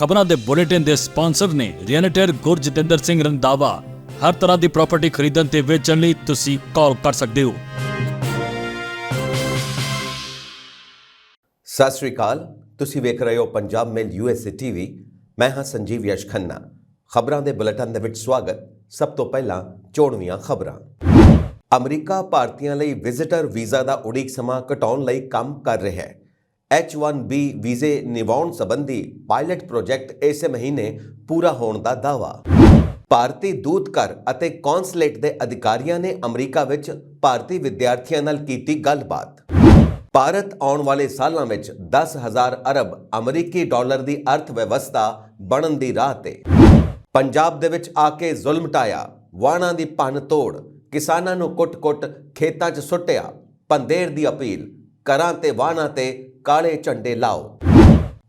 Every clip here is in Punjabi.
ਖਬਰਾਂ ਦੇ ਬੁਲੇਟਿਨ ਦੇ ਸਪਾਂਸਰ ਨੇ ਰੀਅਲਟਰ ਗੁਰਜਤਿੰਦਰ ਸਿੰਘ ਰੰਧਾਵਾ। ਹਰ ਤਰ੍ਹਾਂ ਦੀ ਪ੍ਰਾਪਰਟੀ ਖਰੀਦਣ ਤੇ ਵੇਚਣ ਲਈ ਤੁਸੀਂ ਕਾਲ ਕਰ ਸਕਦੇ ਹੋ। ਸਤਿ ਸ਼੍ਰੀ ਅਕਾਲ, ਤੁਸੀਂ ਵੇਖ ਰਹੇ ਹੋ ਪੰਜਾਬ ਮੇਲ USA TV। ਮੈਂ ਹਾਂ ਸੰਜੀਵ ਯਸ਼ ਖੰਨਾ। ਖਬਰਾਂ ਦੇ ਬੁਲੇਟਿਨ ਦੇ ਵਿੱਚ ਸਵਾਗਤ। ਸਭ ਤੋਂ ਪਹਿਲਾਂ ਚੋਣਵੀਆਂ ਖਬਰਾਂ। ਅਮਰੀਕਾ ਭਾਰਤੀਆਂ ਲਈ ਵਿਜ਼ਿਟਰ ਵੀਜ਼ਾ ਦਾ ਉਡੀਕ ਸਮਾਂ ਘਟਾਉਣ ਲਈ ਕੰਮ ਕਰ ਰਿਹਾ ਹੈ। H-1B ਵੀਜ਼ੇ ਨਿਵਾਉਣ ਸੰਬੰਧੀ ਪਾਇਲਟ ਪ੍ਰੋਜੈਕਟ ਇਸੇ ਮਹੀਨੇ ਪੂਰਾ ਹੋਣ ਦਾ ਦਾਅਵਾ। ਭਾਰਤੀ ਦੂਤਘਰ ਅਤੇ ਕੌਂਸਲੇਟ ਦੇ ਅਧਿਕਾਰੀਆਂ ਨੇ ਅਮਰੀਕਾ ਵਿੱਚ ਭਾਰਤੀ ਵਿਦਿਆਰਥੀਆਂ ਨਾਲ ਕੀਤੀ ਗੱਲਬਾਤ। ਭਾਰਤ ਆਉਣ ਵਾਲੇ ਸਾਲਾਂ ਵਿੱਚ 10,000 ਅਰਬ ਅਮਰੀਕੀ ਡਾਲਰ ਦੀ ਅਰਥ ਵਿਵਸਥਾ ਬਣਨ ਦੀ ਰਾਹ ਤੇ। ਪੰਜਾਬ ਦੇ ਵਿੱਚ ਆ ਕੇ ਜ਼ੁਲਮ ਢਾਇਆ, ਵਾਹਣਾਂ ਦੀ ਭੰਨ ਤੋੜ, ਕਿਸਾਨਾਂ ਨੂੰ ਕੁੱਟ-ਕੁੱਟ ਖੇਤਾਂ 'ਚ ਸੁੱਟਿਆ। ਪੰਧੇਰ ਦੀ ਅਪੀਲ, ਘਰਾਂ ਤੇ ਵਾਹਣਾਂ ਤੇ ਕਾਲੇ ਝੰਡੇ ਲਾਓ।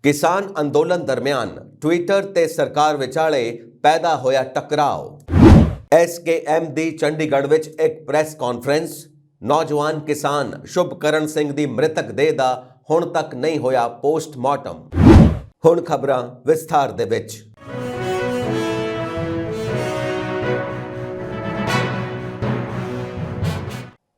ਕਿਸਾਨ ਅੰਦੋਲਨ ਦਰਮਿਆਨ ਟਵਿੱਟਰ ਤੇ ਸਰਕਾਰ ਵਿਚਾਲੇ ਪੈਦਾ ਹੋਇਆ ਟਕਰਾਓ। SKM ਦੀ ਚੰਡੀਗੜ੍ਹ ਵਿੱਚ ਇੱਕ ਪ੍ਰੈਸ ਕਾਨਫਰੰਸ। ਨੌਜਵਾਨ ਕਿਸਾਨ ਸ਼ੁਭਕਰਨ ਸਿੰਘ ਦੀ ਮ੍ਰਿਤਕ ਦੇਹ ਦਾ ਹੁਣ ਤੱਕ ਨਹੀਂ ਹੋਇਆ ਪੋਸਟਮਾਰਟਮ। ਹੁਣ ਖਬਰਾਂ ਵਿਸਥਾਰ ਦੇ ਵਿੱਚ।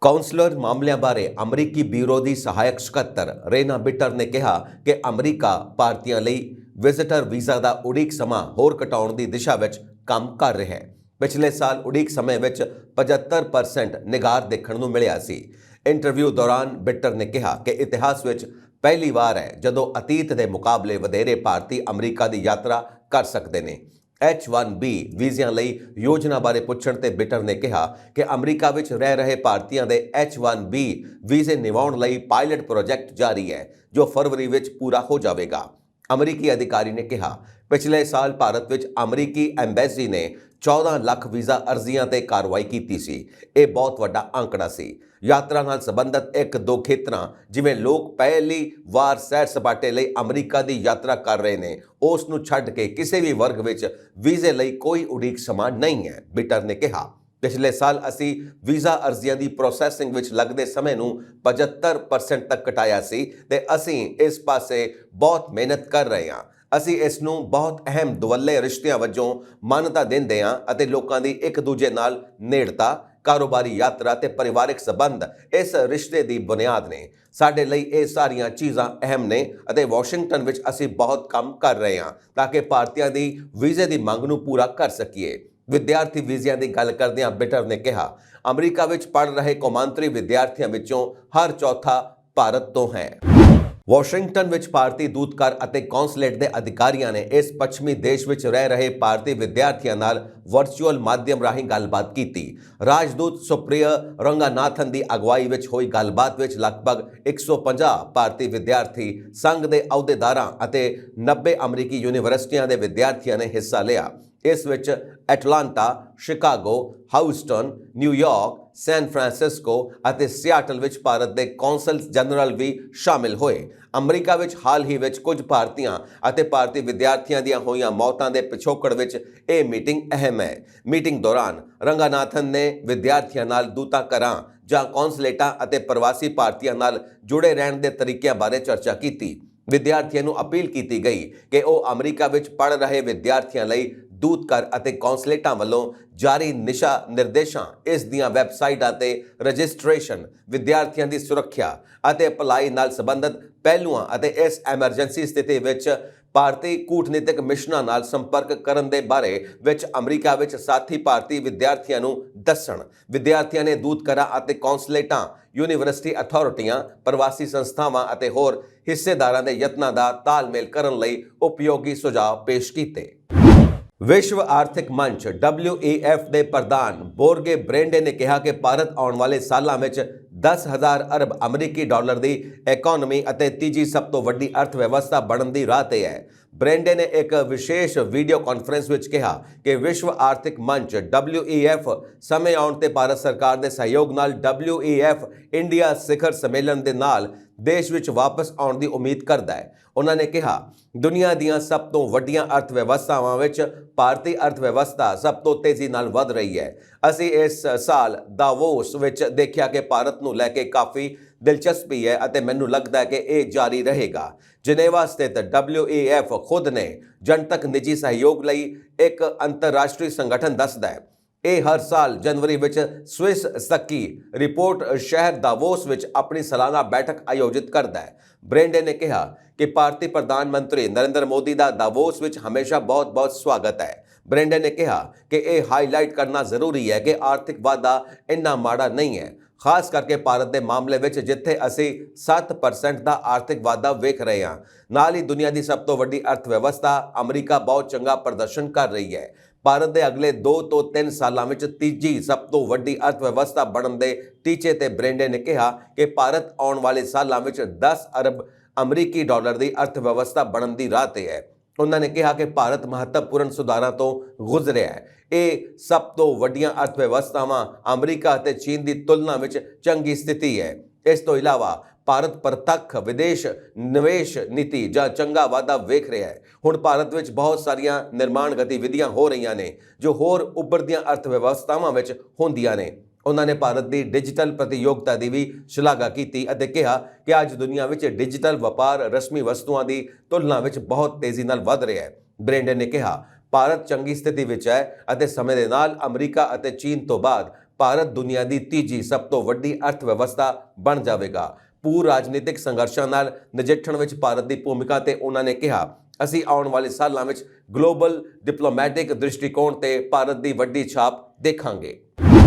ਕੌਂਸਲਰ ਮਾਮਲਿਆਂ ਬਾਰੇ ਅਮਰੀਕੀ ਬਿਊਰੋ ਦੀ ਸਹਾਇਕ ਸਕੱਤਰ ਰੇਨਾ ਬਿਟਰ ਨੇ ਕਿਹਾ ਕਿ ਅਮਰੀਕਾ ਭਾਰਤੀਆਂ ਲਈ ਵਿਜ਼ਿਟਰ ਵੀਜ਼ਾ ਦਾ ਉਡੀਕ ਸਮਾਂ ਹੋਰ ਘਟਾਉਣ ਦੀ ਦਿਸ਼ਾ ਵਿੱਚ ਕੰਮ ਕਰ ਰਿਹਾ ਹੈ। ਪਿਛਲੇ ਸਾਲ ਉਡੀਕ ਸਮੇਂ ਵਿੱਚ 75% ਨਿਗਾਰ ਦੇਖਣ ਨੂੰ ਮਿਲਿਆ ਸੀ। ਇੰਟਰਵਿਊ ਦੌਰਾਨ ਬਿਟਰ ਨੇ ਕਿਹਾ ਕਿ ਇਤਿਹਾਸ ਵਿੱਚ ਪਹਿਲੀ ਵਾਰ ਹੈ ਜਦੋਂ ਅਤੀਤ ਦੇ ਮੁਕਾਬਲੇ ਵਧੇਰੇ ਭਾਰਤੀ ਅਮਰੀਕਾ ਦੀ ਯਾਤਰਾ ਕਰ ਸਕਦੇ ਨੇ। H-1B ਵੀਜ਼ਿਆਂ ਲਈ ਯੋਜਨਾ ਬਾਰੇ ਪੁੱਛਣ ਤੇ ਬਿਟਰ ਨੇ ਕਿਹਾ ਕਿ ਅਮਰੀਕਾ ਵਿੱਚ ਰਹਿ ਰਹੇ ਭਾਰਤੀਆਂ ਦੇ H-1B ਵੀਜ਼ੇ ਨਿਵਾਉਣ ਲਈ ਪਾਇਲਟ ਪ੍ਰੋਜੈਕਟ ਜਾਰੀ ਹੈ ਜੋ ਫਰਵਰੀ ਵਿੱਚ ਪੂਰਾ ਹੋ ਜਾਵੇਗਾ। ਅਮਰੀਕੀ ਅਧਿਕਾਰੀ ਨੇ ਕਿਹਾ, ਪਿਛਲੇ ਸਾਲ ਭਾਰਤ ਵਿੱਚ ਅਮਰੀਕੀ ਐਮਬੈਸੀ ਨੇ 14 ਲੱਖ ਵੀਜ਼ਾ ਅਰਜ਼ੀਆਂ ਤੇ ਕਾਰਵਾਈ ਕੀਤੀ ਸੀ। ਇਹ ਬਹੁਤ ਵੱਡਾ ਅੰਕੜਾ ਸੀ। ਯਾਤਰਾ ਨਾਲ ਸੰਬੰਧਿਤ ਇੱਕ ਦੋ ਖੇਤਰਾਂ ਜਿਵੇਂ ਲੋਕ ਪਹਿਲੀ ਵਾਰ ਸੈਰ ਸਪਾਟੇ ਲਈ ਅਮਰੀਕਾ ਦੀ ਯਾਤਰਾ ਕਰ ਰਹੇ ਨੇ, ਉਸ ਨੂੰ ਛੱਡ ਕੇ ਕਿਸੇ ਵੀ ਵਰਗ ਵਿੱਚ ਵੀਜ਼ੇ ਲਈ ਕੋਈ ਉਡੀਕ ਸਮਾਂ ਨਹੀਂ ਹੈ। ਬਿਟਰ ਨੇ ਕਿਹਾ, ਪਿਛਲੇ ਸਾਲ ਅਸੀਂ ਵੀਜ਼ਾ ਅਰਜ਼ੀਆਂ ਦੀ ਪ੍ਰੋਸੈਸਿੰਗ ਵਿੱਚ ਲੱਗਦੇ ਸਮੇਂ ਨੂੰ 75% ਤੱਕ ਘਟਾਇਆ ਸੀ ਤੇ ਅਸੀਂ ਇਸ ਪਾਸੇ ਬਹੁਤ ਮਿਹਨਤ ਕਰ ਰਹੇ ਹਾਂ। ਅਸੀਂ ਇਸ ਨੂੰ ਬਹੁਤ ਅਹਿਮ ਦੁਵੱਲੇ ਰਿਸ਼ਤਿਆਂ ਵਜੋਂ ਮਾਨਤਾ ਦਿੰਦੇ ਹਾਂ ਅਤੇ ਲੋਕਾਂ ਦੀ ਇੱਕ ਦੂਜੇ ਨਾਲ ਨੇੜਤਾ, ਕਾਰੋਬਾਰੀ ਯਾਤਰਾ ਤੇ ਪਰਿਵਾਰਕ ਸੰਬੰਧ ਇਸ ਰਿਸ਼ਤੇ ਦੀ ਬੁਨਿਆਦ ਨੇ। ਸਾਡੇ ਲਈ ਇਹ ਸਾਰੀਆਂ ਚੀਜ਼ਾਂ ਅਹਿਮ ਨੇ ਅਤੇ ਵਾਸ਼ਿੰਗਟਨ ਵਿੱਚ ਅਸੀਂ ਬਹੁਤ ਕੰਮ ਕਰ ਰਹੇ ਹਾਂ ਤਾਂ ਕਿ ਭਾਰਤੀਆਂ ਦੀ ਵੀਜ਼ੇ ਦੀ ਮੰਗ ਨੂੰ ਪੂਰਾ ਕਰ ਸਕੀਏ। ਵਿਦਿਆਰਥੀ ਵੀਜ਼ਿਆਂ ਦੀ ਗੱਲ ਕਰਦਿਆਂ ਬਿਟਰ ਨੇ ਕਿਹਾ, ਅਮਰੀਕਾ ਵਿੱਚ ਪੜ੍ਹ ਰਹੇ ਕੌਮਾਂਤਰੀ ਵਿਦਿਆਰਥੀਆਂ ਵਿੱਚੋਂ ਹਰ ਚੌਥਾ ਭਾਰਤ ਤੋਂ ਹੈ। ਵਾਸ਼ਿੰਗਟਨ ਵਿੱਚ ਭਾਰਤੀ ਦੂਤਘਰ ਅਤੇ ਕੌਂਸਲੇਟ ਦੇ ਅਧਿਕਾਰੀਆਂ ਨੇ ਇਸ ਪੱਛਮੀ ਦੇਸ਼ ਵਿੱਚ ਰਹਿ ਰਹੇ ਭਾਰਤੀ ਵਿਦਿਆਰਥੀਆਂ ਨਾਲ ਵਰਚੁਅਲ ਮਾਧਿਅਮ ਰਾਹੀਂ ਗੱਲਬਾਤ ਕੀਤੀ। ਰਾਜਦੂਤ ਸੁਪ੍ਰਿਆ ਰੰਗਾਨਾਥਨ ਦੀ ਅਗਵਾਈ ਵਿੱਚ ਹੋਈ ਗੱਲਬਾਤ ਵਿੱਚ ਲਗਭਗ 150 ਭਾਰਤੀ ਵਿਦਿਆਰਥੀ ਸੰਘ ਦੇ ਅਹੁਦੇਦਾਰਾਂ ਅਤੇ 90 ਅਮਰੀਕੀ ਯੂਨੀਵਰਸਿਟੀਆਂ ਦੇ ਵਿਦਿਆਰਥੀਆਂ ਨੇ ਹਿੱਸਾ ਲਿਆ। ਇਸ ਵਿੱਚ Atlanta, Chicago, Houston, New York, San Francisco ਅਤੇ ਸਿਆਟਲ ਵਿੱਚ ਭਾਰਤ ਦੇ ਕੌਂਸਲ ਜਨਰਲ ਵੀ ਸ਼ਾਮਿਲ ਹੋਏ। ਅਮਰੀਕਾ ਵਿੱਚ ਹਾਲ ਹੀ ਵਿੱਚ ਕੁਝ ਭਾਰਤੀਆਂ ਅਤੇ ਭਾਰਤੀ ਵਿਦਿਆਰਥੀਆਂ ਦੀਆਂ ਹੋਈਆਂ ਮੌਤਾਂ ਦੇ ਪਿਛੋਕੜ ਵਿੱਚ ਇਹ ਮੀਟਿੰਗ ਅਹਿਮ ਹੈ। ਮੀਟਿੰਗ ਦੌਰਾਨ ਰੰਗਾਨਾਥਨ ਨੇ ਵਿਦਿਆਰਥੀਆਂ ਨਾਲ ਦੂਤਾਂ ਘਰਾਂ ਜਾਂ ਕੌਂਸਲੇਟਾਂ ਅਤੇ ਪ੍ਰਵਾਸੀ ਭਾਰਤੀਆਂ ਨਾਲ ਜੁੜੇ ਰਹਿਣ ਦੇ ਤਰੀਕਿਆਂ ਬਾਰੇ ਚਰਚਾ ਕੀਤੀ। ਵਿਦਿਆਰਥੀਆਂ ਨੂੰ ਅਪੀਲ ਕੀਤੀ ਗਈ ਕਿ ਉਹ ਅਮਰੀਕਾ ਵਿੱਚ ਪੜ੍ਹ ਰਹੇ ਵਿਦਿਆਰਥੀਆਂ ਲਈ ਦੂਤਘਰ ਅਤੇ ਕੌਂਸਲੇਟਾਂ ਵੱਲੋਂ ਜਾਰੀ ਦਿਸ਼ਾ ਨਿਰਦੇਸ਼ਾਂ, ਇਸ ਦੀਆਂ ਵੈਬਸਾਈਟਾਂ ਤੇ ਰਜਿਸਟ੍ਰੇਸ਼ਨ, ਵਿਦਿਆਰਥੀਆਂ ਦੀ ਸੁਰੱਖਿਆ ਅਤੇ ਭਲਾਈ ਨਾਲ ਸੰਬੰਧਿਤ ਪਹਿਲੂਆਂ ਅਤੇ ਇਸ ਐਮਰਜੈਂਸੀ ਸਥਿਤੀ ਵਿੱਚ ਭਾਰਤੀ ਕੂਟਨੀਤਿਕ ਮਿਸ਼ਨਾਂ ਨਾਲ ਸੰਪਰਕ ਕਰਨ ਦੇ ਬਾਰੇ ਵਿੱਚ ਅਮਰੀਕਾ ਵਿੱਚ ਸਾਥੀ ਭਾਰਤੀ ਵਿਦਿਆਰਥੀਆਂ ਨੂੰ ਦੱਸਣ। ਵਿਦਿਆਰਥੀਆਂ ਨੇ ਦੂਤਘਰਾਂ ਅਤੇ ਕੌਂਸਲੇਟਾਂ, ਯੂਨੀਵਰਸਿਟੀ ਅਥਾਰਟੀਆਂ, ਪ੍ਰਵਾਸੀ ਸੰਸਥਾਵਾਂ ਅਤੇ ਹੋਰ ਹਿੱਸੇਦਾਰਾਂ ਦੇ ਯਤਨਾਂ ਦਾ ਤਾਲਮੇਲ ਕਰਨ ਲਈ ਉਪਯੋਗੀ ਸੁਝਾਅ ਪੇਸ਼ ਕੀਤੇ। ਵਿਸ਼ਵ ਆਰਥਿਕ ਮੰਚ WEF ਦੇ ਪ੍ਰਧਾਨ ਬੋਰਗੇ ਬ੍ਰੈਂਡੇ ਨੇ ਕਿਹਾ ਕਿ ਭਾਰਤ ਆਉਣ ਵਾਲੇ ਸਾਲਾਂ ਵਿੱਚ 10,000 ਅਰਬ ਅਮਰੀਕੀ ਡਾਲਰ ਦੀ ਇਕਨੋਮੀ ਅਤੇ ਤੀਜੀ ਸਭ ਤੋਂ ਵੱਡੀ ਅਰਥ ਵਿਵਸਥਾ ਬਣਨ ਦੀ ਰਾਹ ਤੇ ਹੈ। ਬ੍ਰੈਂਡੇ ਨੇ ਇੱਕ ਵਿਸ਼ੇਸ਼ ਵੀਡੀਓ ਕਾਨਫਰੰਸ ਵਿੱਚ ਕਿਹਾ ਕਿ ਵਿਸ਼ਵ ਆਰਥਿਕ ਮੰਚ WEF ਸਮੇਂ ਆਉਣ ਤੇ ਭਾਰਤ ਸਰਕਾਰ ਦੇ ਸਹਿਯੋਗ ਨਾਲ WEF ਇੰਡੀਆ ਸਿਖਰ ਸੰਮੇਲਨ ਦੇ ਨਾਲ ਦੇਸ਼ ਵਿੱਚ ਵਾਪਸ ਆਉਣ ਦੀ ਉਮੀਦ ਕਰਦਾ ਹੈ। ਉਹਨਾਂ ਨੇ ਕਿਹਾ, ਦੁਨੀਆ ਦੀਆਂ ਸਭ ਤੋਂ ਵੱਡੀਆਂ ਅਰਥ ਵਿਵਸਥਾਵਾਂ ਵਿੱਚ ਭਾਰਤੀ ਅਰਥ ਵਿਵਸਥਾ ਸਭ ਤੋਂ ਤੇਜ਼ੀ ਨਾਲ ਵਧ ਰਹੀ ਹੈ। ਅਸੀਂ ਇਸ ਸਾਲ ਦਾਵੋਸ ਵਿੱਚ ਦੇਖਿਆ ਕਿ ਭਾਰਤ ਨੂੰ ਲੈ ਕੇ ਕਾਫੀ ਦਿਲਚਸਪੀ ਹੈ ਅਤੇ ਮੈਨੂੰ ਲੱਗਦਾ ਹੈ ਕਿ ਇਹ ਜਾਰੀ ਰਹੇਗਾ। ਜਨੇਵਾ ਸਥਿਤ WEF ਖੁਦ ਨੇ ਜਨਤਕ ਨਿੱਜੀ ਸਹਿਯੋਗ ਲਈ ਇੱਕ ਅੰਤਰਰਾਸ਼ਟਰੀ ਸੰਗਠਨ ਦੱਸਦਾ ਹੈ। ਇਹ ਹਰ ਸਾਲ ਜਨਵਰੀ ਵਿੱਚ ਸਵਿਸ ਸਕੀ ਰਿਪੋਰਟ ਸ਼ਹਿਰ ਦਾਵੋਸ ਵਿੱਚ ਆਪਣੀ ਸਾਲਾਨਾ ਬੈਠਕ ਆਯੋਜਿਤ ਕਰਦਾ ਹੈ। ਬ੍ਰੈਂਡੇ ਨੇ ਕਿਹਾ ਕਿ ਭਾਰਤੀ ਪ੍ਰਧਾਨ ਮੰਤਰੀ ਨਰਿੰਦਰ ਮੋਦੀ ਦਾ ਦਾਵੋਸ ਵਿੱਚ ਹਮੇਸ਼ਾ ਬਹੁਤ-ਬਹੁਤ ਸਵਾਗਤ ਹੈ। ਬ੍ਰੈਂਡੇ ਨੇ ਕਿਹਾ ਕਿ ਇਹ ਹਾਈਲਾਈਟ ਕਰਨਾ ਜ਼ਰੂਰੀ ਹੈ ਕਿ ਆਰਥਿਕ ਵਾਧਾ ਇੰਨਾ ਮਾੜਾ ਨਹੀਂ ਹੈ, ਖਾਸ ਕਰਕੇ ਭਾਰਤ ਦੇ ਮਾਮਲੇ ਵਿੱਚ ਜਿੱਥੇ ਅਸੀਂ 7% ਦਾ ਆਰਥਿਕ ਵਾਧਾ ਵੇਖ ਰਹੇ ਹਾਂ। ਨਾਲ ਹੀ ਦੁਨੀਆ ਦੀ ਸਭ ਤੋਂ ਵੱਡੀ ਅਰਥਵਿਵਸਥਾ ਅਮਰੀਕਾ ਬਹੁਤ ਚੰਗਾ ਪ੍ਰਦਰਸ਼ਨ ਕਰ ਰਹੀ ਹੈ। ਭਾਰਤ ਦੇ ਅਗਲੇ 2 ਤੋਂ 3 ਸਾਲਾਂ ਵਿੱਚ ਤੀਜੀ ਸਭ ਤੋਂ ਵੱਡੀ ਅਰਥਵਿਵਸਥਾ ਬਣਨ ਦੇ ਟੀਚੇ ਤੇ ਬ੍ਰੈਂਡੇ ਨੇ ਕਿਹਾ ਕਿ ਭਾਰਤ ਆਉਣ ਵਾਲੇ ਸਾਲਾਂ ਵਿੱਚ 10 ਅਰਬ ਅਮਰੀਕੀ ਡਾਲਰ ਦੀ ਅਰਥਵਿਵਸਥਾ ਬਣਨ ਦੀ ਰਾਹ ਤੇ ਹੈ। ਉਹਨਾਂ ਨੇ ਕਿਹਾ ਕਿ ਭਾਰਤ ਮਹੱਤਵਪੂਰਨ ਸੁਧਾਰਾਂ ਤੋਂ ਗੁਜ਼ਰਿਆ ਹੈ। ਇਹ ਸਭ ਤੋਂ ਵੱਡੀਆਂ ਅਰਥਵਿਵਸਥਾਵਾਂ ਅਮਰੀਕਾ ਅਤੇ ਚੀਨ ਦੀ ਤੁਲਨਾ ਵਿੱਚ ਚੰਗੀ ਸਥਿਤੀ ਹੈ। ਇਸ ਤੋਂ ਇਲਾਵਾ ਭਾਰਤ ਪ੍ਰਤੱਖ ਵਿਦੇਸ਼ ਨਿਵੇਸ਼ ਨੀਤੀ ਜਾਂ ਚੰਗਾ ਵਾਧਾ ਵੇਖ ਰਿਹਾ ਹੈ। ਹੁਣ ਭਾਰਤ ਵਿੱਚ ਬਹੁਤ ਸਾਰੀਆਂ ਨਿਰਮਾਣ ਗਤੀਵਿਧੀਆਂ ਹੋ ਰਹੀਆਂ ਨੇ ਜੋ ਹੋਰ ਉੱਭਰਦੀਆਂ ਅਰਥਵਿਵਸਥਾਵਾਂ ਵਿੱਚ ਹੁੰਦੀਆਂ ਨੇ। ਉਹਨਾਂ ਨੇ ਭਾਰਤ ਦੀ ਡਿਜੀਟਲ ਪ੍ਰਤੀਯੋਗਤਾ ਦੀ ਵੀ ਸ਼ਲਾਘਾ ਕੀਤੀ ਅਤੇ ਕਿਹਾ ਕਿ ਅੱਜ ਦੁਨੀਆ ਵਿੱਚ ਡਿਜੀਟਲ ਵਪਾਰ ਰਸਮੀ ਵਸਤੂਆਂ ਦੀ ਤੁਲਨਾ ਵਿੱਚ ਬਹੁਤ ਤੇਜ਼ੀ ਨਾਲ ਵਧ ਰਿਹਾ ਹੈ। ਬ੍ਰੈਂਡੇ ਨੇ ਕਿਹਾ ਭਾਰਤ ਚੰਗੀ ਸਥਿਤੀ ਵਿੱਚ ਹੈ ਅਤੇ ਸਮੇਂ ਦੇ ਨਾਲ ਅਮਰੀਕਾ ਅਤੇ ਚੀਨ ਤੋਂ ਬਾਅਦ ਭਾਰਤ ਦੁਨੀਆ ਦੀ ਤੀਜੀ ਸਭ ਤੋਂ ਵੱਡੀ ਅਰਥਵਿਵਸਥਾ ਬਣ ਜਾਵੇਗਾ। ਭੂ ਰਾਜਨੀਤਿਕ ਸੰਘਰਸ਼ਾਂ ਨਾਲ ਨਜਿੱਠਣ ਵਿੱਚ ਭਾਰਤ ਦੀ ਭੂਮਿਕਾ ਤੇ ਉਹਨਾਂ ਨੇ ਕਿਹਾ ਅਸੀਂ ਆਉਣ ਵਾਲੇ ਸਾਲਾਂ ਵਿੱਚ ਗਲੋਬਲ ਡਿਪਲੋਮੈਟਿਕ ਦ੍ਰਿਸ਼ਟੀਕੋਣ ਤੇ ਭਾਰਤ ਦੀ ਵੱਡੀ ਛਾਪ ਦੇਖਾਂਗੇ।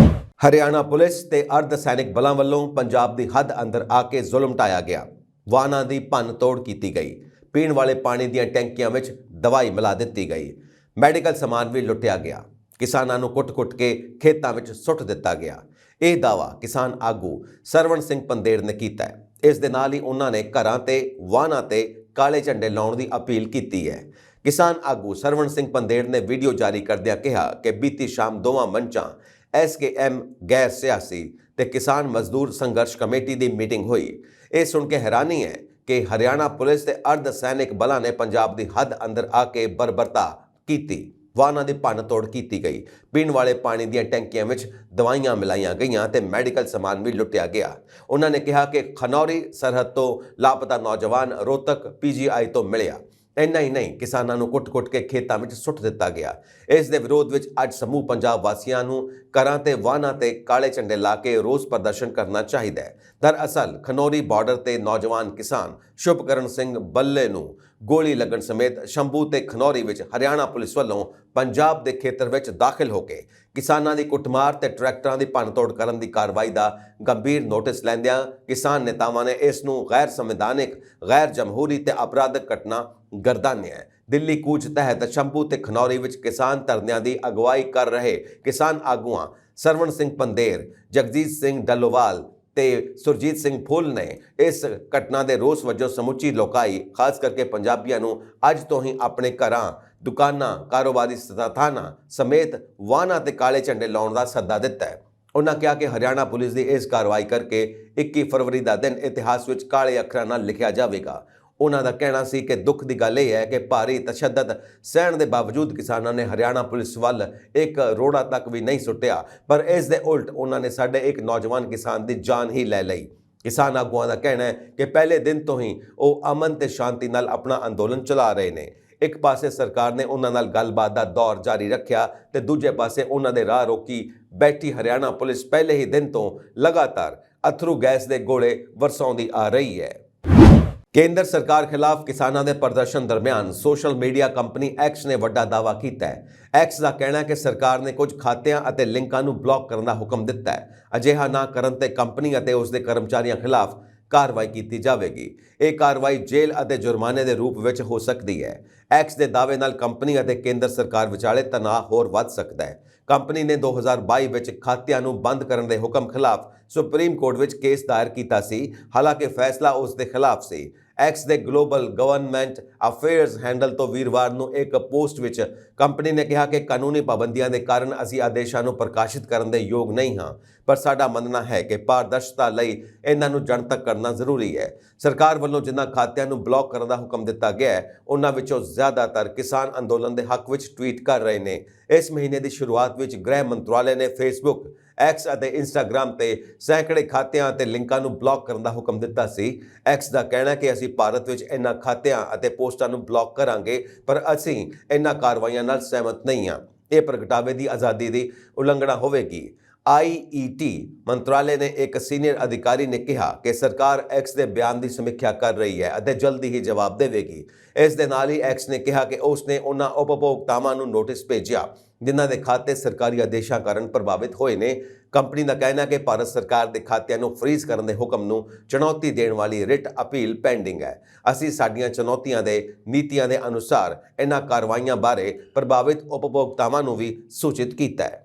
ਹਰਿਆਣਾ ਪੁਲਿਸ ਤੇ ਅਰਧ ਸੈਨਿਕ ਬਲਾਂ ਵੱਲੋਂ ਪੰਜਾਬ ਦੀ ਹੱਦ ਅੰਦਰ ਆ ਕੇ ਜ਼ੁਲਮ ਢਾਇਆ ਗਿਆ। ਵਾਹਨਾਂ ਦੀ ਭੰਨ ਤੋੜ ਕੀਤੀ ਗਈ। ਪੀਣ ਵਾਲੇ ਪਾਣੀ ਦੀਆਂ ਟੈਂਕੀਆਂ ਵਿੱਚ ਦਵਾਈ ਮਿਲਾ ਦਿੱਤੀ ਗਈ। ਮੈਡੀਕਲ ਸਮਾਨ ਵੀ ਲੁੱਟਿਆ ਗਿਆ। ਕਿਸਾਨਾਂ ਨੂੰ ਕੁੱਟ-ਕੁੱਟ ਕੇ ਖੇਤਾਂ ਵਿੱਚ ਸੁੱਟ ਦਿੱਤਾ ਗਿਆ। ਇਹ ਦਾਅਵਾ ਕਿਸਾਨ ਆਗੂ ਸਰਵਣ ਸਿੰਘ ਪੰਦੇਰ ਨੇ ਕੀਤਾ ਹੈ। ਇਸ ਦੇ ਨਾਲ ਹੀ ਉਹਨਾਂ ਨੇ ਘਰਾਂ ਤੇ ਵਾਹਨਾਂ ਤੇ ਕਾਲੇ ਝੰਡੇ ਲਾਉਣ ਦੀ ਅਪੀਲ ਕੀਤੀ ਹੈ। ਕਿਸਾਨ ਆਗੂ ਸਰਵਣ ਸਿੰਘ ਪੰਦੇਰ ਨੇ ਵੀਡੀਓ ਜਾਰੀ ਕਰਦਿਆਂ ਕਿਹਾ ਕਿ ਬੀਤੀ ਸ਼ਾਮ ਦੋਵਾਂ ਮੰਚਾਂ SKM ਗੈਰ ਸਿਆਸੀ ਤੇ ਕਿਸਾਨ ਮਜ਼ਦੂਰ ਸੰਘਰਸ਼ ਕਮੇਟੀ ਦੀ ਮੀਟਿੰਗ ਹੋਈ। ਇਹ ਸੁਣ ਕੇ ਹੈਰਾਨੀ ਹੈ ਕਿ ਹਰਿਆਣਾ ਪੁਲਿਸ ਤੇ ਅਰਧ ਸੈਨਿਕ ਬਲਾਂ ਨੇ ਪੰਜਾਬ ਦੀ ਹੱਦ ਅੰਦਰ ਆ ਕੇ ਬਰਬਰਤਾ ਕੀਤੀ। ਵਾਹਨਾਂ ਦੀ ਭੰਨ ਤੋੜ ਕੀਤੀ ਗਈ। ਪੀਣ ਵਾਲੇ ਪਾਣੀ ਦੀਆਂ ਟੈਂਕੀਆਂ ਵਿੱਚ ਦਵਾਈਆਂ ਮਿਲਾਈਆਂ ਗਈਆਂ ਤੇ ਮੈਡੀਕਲ ਸਮਾਨ ਵੀ ਲੁੱਟਿਆ ਗਿਆ। ਉਹਨਾਂ ਨੇ ਕਿਹਾ ਕਿ ਖਨੌਰੀ ਸਰਹੱਦ ਤੋਂ ਲਾਪਤਾ ਨੌਜਵਾਨ ਰੋਹਤਕ PGI ਤੋਂ ਮਿਲਿਆ। ਇੰਨਾ ਹੀ ਨਹੀਂ, ਕਿਸਾਨਾਂ ਨੂੰ ਕੁੱਟ-ਕੁੱਟ ਕੇ ਖੇਤਾਂ ਵਿੱਚ ਸੁੱਟ ਦਿੱਤਾ ਗਿਆ। ਇਸ ਦੇ ਵਿਰੋਧ ਵਿੱਚ ਅੱਜ ਸਮੂਹ ਪੰਜਾਬ ਵਾਸੀਆਂ ਨੂੰ ਘਰਾਂ ਤੇ ਵਾਹਨਾਂ ਤੇ ਕਾਲੇ ਝੰਡੇ ਲਾ ਕੇ ਰੋਸ ਪ੍ਰਦਰਸ਼ਨ ਕਰਨਾ ਚਾਹੀਦਾ ਹੈ। ਦਰਅਸਲ ਖਨੌਰੀ ਬਾਰਡਰ ਤੇ ਨੌਜਵਾਨ ਕਿਸਾਨ ਸ਼ੁਭਕਰਨ ਸਿੰਘ ਬੱਲੇ ਨੂੰ ਗੋਲੀ ਲੱਗਣ ਸਮੇਤ ਸ਼ੰਭੂ ਤੇ ਖਨੌਰੀ ਵਿੱਚ ਹਰਿਆਣਾ ਪੁਲਿਸ ਵੱਲੋਂ ਪੰਜਾਬ ਦੇ ਖੇਤਰ ਵਿੱਚ ਦਾਖਲ ਹੋ ਕੇ ਕਿਸਾਨਾਂ ਦੀ ਕੁੱਟਮਾਰ ਤੇ ਟਰੈਕਟਰਾਂ ਦੀ ਭੰਨਤੋੜ ਕਰਨ ਦੀ ਕਾਰਵਾਈ ਦਾ ਗੰਭੀਰ ਨੋਟਿਸ ਲੈਂਦਿਆਂ ਕਿਸਾਨ ਨੇਤਾਵਾਂ ਨੇ ਇਸ ਨੂੰ ਗੈਰ ਸੰਵਿਧਾਨਿਕ, ਗੈਰ ਜਮਹੂਰੀ ਤੇ ਅਪਰਾਧਕ ਘਟਨਾ ਗਰਦਾਨਿਆ ਹੈ। ਦਿੱਲੀ ਕੂਚ ਤਹਿਤ ਸ਼ੰਭੂ ਤੇ ਖਨੌਰੀ ਵਿੱਚ ਕਿਸਾਨ ਧਰਨਿਆਂ ਦੀ ਅਗਵਾਈ ਕਰ ਰਹੇ ਕਿਸਾਨ ਆਗੂਆਂ ਸਰਵਣ ਸਿੰਘ ਪੰਦੇਰ, ਜਗਜੀਤ ਸਿੰਘ ਡੱਲੋਵਾਲ ਤੇ ਸੁਰਜੀਤ ਸਿੰਘ ਫੁੱਲ ਨੇ ਇਸ ਘਟਨਾ ਦੇ ਰੋਸ ਵਜੋਂ ਸਮੁੱਚੀ ਲੋਕਾਈ, ਖਾਸ ਕਰਕੇ ਪੰਜਾਬੀਆਂ ਨੂੰ ਅੱਜ ਤੋਂ ਹੀ ਆਪਣੇ ਘਰਾਂ, ਦੁਕਾਨਾਂ, ਕਾਰੋਬਾਰੀ ਸਥਾਨਾਂ ਸਮੇਤ ਵਾਹਨਾਂ ਤੇ ਕਾਲੇ ਝੰਡੇ ਲਾਉਣ ਦਾ ਸੱਦਾ ਦਿੱਤਾ ਹੈ। ਉਹਨਾਂ ਕਿਹਾ ਕਿ ਹਰਿਆਣਾ ਪੁਲਿਸ ਦੀ ਇਸ ਕਾਰਵਾਈ ਕਰਕੇ 21 ਫਰਵਰੀ ਦਾ ਦਿਨ ਇਤਿਹਾਸ ਵਿੱਚ ਕਾਲੇ ਅੱਖਰਾਂ ਨਾਲ ਲਿਖਿਆ ਜਾਵੇਗਾ। ਉਹਨਾਂ ਦਾ ਕਹਿਣਾ ਸੀ ਕਿ ਦੁੱਖ ਦੀ ਗੱਲ ਇਹ ਹੈ ਕਿ ਭਾਰੀ ਤਸ਼ੱਦਦ ਸਹਿਣ ਦੇ ਬਾਵਜੂਦ ਕਿਸਾਨਾਂ ਨੇ ਹਰਿਆਣਾ ਪੁਲਿਸ ਵੱਲ ਇੱਕ ਰੋੜਾ ਤੱਕ ਵੀ ਨਹੀਂ ਸੁੱਟਿਆ, ਪਰ ਇਸ ਦੇ ਉਲਟ ਉਹਨਾਂ ਨੇ ਸਾਡੇ ਇੱਕ ਨੌਜਵਾਨ ਕਿਸਾਨ ਦੀ ਜਾਨ ਹੀ ਲੈ ਲਈ। ਕਿਸਾਨ ਆਗੂਆਂ ਦਾ ਕਹਿਣਾ ਹੈ ਕਿ ਪਹਿਲੇ ਦਿਨ ਤੋਂ ਹੀ ਉਹ ਅਮਨ ਤੇ ਸ਼ਾਂਤੀ ਨਾਲ ਆਪਣਾ ਅੰਦੋਲਨ ਚਲਾ ਰਹੇ ਨੇ। ਇੱਕ ਪਾਸੇ ਸਰਕਾਰ ਨੇ ਉਹਨਾਂ ਨਾਲ ਗੱਲਬਾਤ ਦਾ ਦੌਰ ਜਾਰੀ ਰੱਖਿਆ ਤੇ ਦੂਜੇ ਪਾਸੇ ਉਹਨਾਂ ਦੇ ਰਾਹ ਰੋਕੀ ਬੈਠੀ ਹਰਿਆਣਾ ਪੁਲਿਸ ਪਹਿਲੇ ਹੀ ਦਿਨ ਤੋਂ ਲਗਾਤਾਰ ਅਥਰੂ ਗੈਸ ਦੇ ਗੋਲੇ ਵਰਸਾਉਂਦੀ ਆ ਰਹੀ ਹੈ। ਕੇਂਦਰ ਸਰਕਾਰ ਖਿਲਾਫ ਕਿਸਾਨਾਂ ਦੇ ਪ੍ਰਦਰਸ਼ਨ ਦਰਮਿਆਨ ਸੋਸ਼ਲ ਮੀਡੀਆ ਕੰਪਨੀ X ਨੇ ਵੱਡਾ ਦਾਅਵਾ ਕੀਤਾ ਹੈ। X ਦਾ ਕਹਿਣਾ ਹੈ ਕਿ ਸਰਕਾਰ ਨੇ ਕੁਝ ਖਾਤਿਆਂ ਅਤੇ ਲਿੰਕਾਂ ਨੂੰ ਬਲੌਕ ਕਰਨ ਦਾ ਹੁਕਮ ਦਿੱਤਾ ਹੈ। ਅਜਿਹਾ ਨਾ ਕਰਨ ਤੇ ਕੰਪਨੀ ਅਤੇ ਉਸ ਦੇ ਕਰਮਚਾਰੀਆਂ ਖਿਲਾਫ ਕਾਰਵਾਈ ਕੀਤੀ ਜਾਵੇਗੀ। ਇਹ ਕਾਰਵਾਈ ਜੇਲ੍ਹ ਅਤੇ ਜੁਰਮਾਨੇ ਦੇ ਰੂਪ ਵਿੱਚ ਹੋ ਸਕਦੀ ਹੈ। X ਦੇ ਦਾਅਵੇ ਨਾਲ ਕੰਪਨੀ ਅਤੇ ਕੇਂਦਰ ਸਰਕਾਰ ਵਿਚਾਲੇ ਤਣਾਅ ਹੋਰ ਵੱਧ ਸਕਦਾ ਹੈ। ਕੰਪਨੀ ਨੇ 2022 ਵਿੱਚ ਖਾਤਿਆਂ ਨੂੰ ਬੰਦ ਕਰਨ ਦੇ ਹੁਕਮ ਖਿਲਾਫ ਸੁਪਰੀਮ ਕੋਰਟ ਵਿੱਚ ਕੇਸ ਦਾਇਰ ਕੀਤਾ ਸੀ, ਹਾਲਾਂਕਿ ਫੈਸਲਾ ਉਸ ਦੇ ਖਿਲਾਫ ਸੀ। X ਦੇ ਗਲੋਬਲ ਗਵਰਨਮੈਂਟ ਅਫੇਅਰਸ ਹੈਂਡਲ ਤੋਂ ਵੀਰਵਾਰ ਨੂੰ ਇੱਕ ਪੋਸਟ ਵਿੱਚ ਕੰਪਨੀ ਨੇ ਕਿਹਾ ਕਿ ਕਾਨੂੰਨੀ ਪਾਬੰਦੀਆਂ ਦੇ ਕਾਰਨ ਅਸੀਂ ਆਦੇਸ਼ਾਂ ਨੂੰ ਪ੍ਰਕਾਸ਼ਿਤ ਕਰਨ ਦੇ ਯੋਗ ਨਹੀਂ ਹਾਂ, ਪਰ ਸਾਡਾ ਮੰਨਣਾ ਹੈ ਕਿ ਪਾਰਦਰਸ਼ਤਾ ਲਈ ਇਹਨਾਂ ਨੂੰ ਜਨਤਕ ਕਰਨਾ ਜ਼ਰੂਰੀ ਹੈ। ਸਰਕਾਰ ਵੱਲੋਂ ਜਿਨ੍ਹਾਂ ਖਾਤਿਆਂ ਨੂੰ ਬਲੌਕ ਕਰਨ ਦਾ ਹੁਕਮ ਦਿੱਤਾ ਗਿਆ ਹੈ, ਉਹਨਾਂ ਵਿੱਚੋਂ ਜ਼ਿਆਦਾਤਰ ਕਿਸਾਨ ਅੰਦੋਲਨ ਦੇ ਹੱਕ ਵਿੱਚ ਟਵੀਟ ਕਰ ਰਹੇ ਨੇ। ਇਸ ਮਹੀਨੇ ਦੀ ਸ਼ੁਰੂਆਤ ਵਿੱਚ ਗ੍ਰਹਿ ਮੰਤਰਾਲੇ ਨੇ ਫੇਸਬੁੱਕ, ਐਕਸ ਅਤੇ ਇੰਸਟਾਗ੍ਰਾਮ ਤੇ ਸੈਂਕੜੇ ਖਾਤਿਆਂ ਅਤੇ ਲਿੰਕਾਂ ਨੂੰ ਬਲੌਕ ਕਰਨ ਦਾ ਹੁਕਮ ਦਿੱਤਾ ਸੀ। ਐਕਸ ਦਾ ਕਹਿਣਾ ਹੈ ਕਿ ਅਸੀਂ ਭਾਰਤ ਵਿੱਚ ਇਹਨਾਂ ਖਾਤਿਆਂ ਅਤੇ ਪੋਸਟਾਂ ਨੂੰ ਬਲੌਕ ਕਰਾਂਗੇ, ਪਰ ਅਸੀਂ ਇਹਨਾਂ ਕਾਰਵਾਈਆਂ ਨਾਲ ਸਹਿਮਤ ਨਹੀਂ ਹਾਂ। ਇਹ ਪ੍ਰਗਟਾਵੇ ਦੀ ਆਜ਼ਾਦੀ ਦੀ ਉਲੰਘਣਾ ਹੋਵੇਗੀ। ਆਈਈਟੀ ਮੰਤਰਾਲੇ ਨੇ ਇੱਕ ਸੀਨੀਅਰ ਅਧਿਕਾਰੀ ਨੇ ਕਿਹਾ ਕਿ ਸਰਕਾਰ ਐਕਸ ਦੇ ਬਿਆਨ ਦੀ ਸਮੀਖਿਆ ਕਰ ਰਹੀ ਹੈ ਅਤੇ ਜਲਦੀ ਹੀ ਜਵਾਬ ਦੇਵੇਗੀ। ਇਸ ਦੇ ਨਾਲ ਹੀ ਐਕਸ ਨੇ ਕਿਹਾ ਕਿ ਉਸ ਨੇ ਉਹਨਾਂ ਉਪਭੋਗਤਾਵਾਂ ਨੂੰ ਨੋਟਿਸ ਭੇਜਿਆ ਜਿਨ੍ਹਾਂ ਦੇ ਖਾਤੇ ਸਰਕਾਰੀ ਆਦੇਸ਼ਾਂ ਕਾਰਨ ਪ੍ਰਭਾਵਿਤ ਹੋਏ ਨੇ। ਕੰਪਨੀ ਦਾ ਕਹਿਣਾ ਹੈ ਕਿ ਭਾਰਤ ਸਰਕਾਰ ਦੇ ਖਾਤਿਆਂ ਨੂੰ ਫ੍ਰੀਜ਼ ਕਰਨ ਦੇ ਹੁਕਮ ਨੂੰ ਚੁਣੌਤੀ ਦੇਣ ਵਾਲੀ ਰਿਟ ਅਪੀਲ ਪੈਂਡਿੰਗ ਹੈ। ਅਸੀਂ ਸਾਡੀਆਂ ਚੁਣੌਤੀਆਂ ਦੇ ਨੀਤੀਆਂ ਦੇ ਅਨੁਸਾਰ ਇਹਨਾਂ ਕਾਰਵਾਈਆਂ ਬਾਰੇ ਪ੍ਰਭਾਵਿਤ ਉਪਭੋਗਤਾਵਾਂ ਨੂੰ ਵੀ ਸੂਚਿਤ ਕੀਤਾ ਹੈ।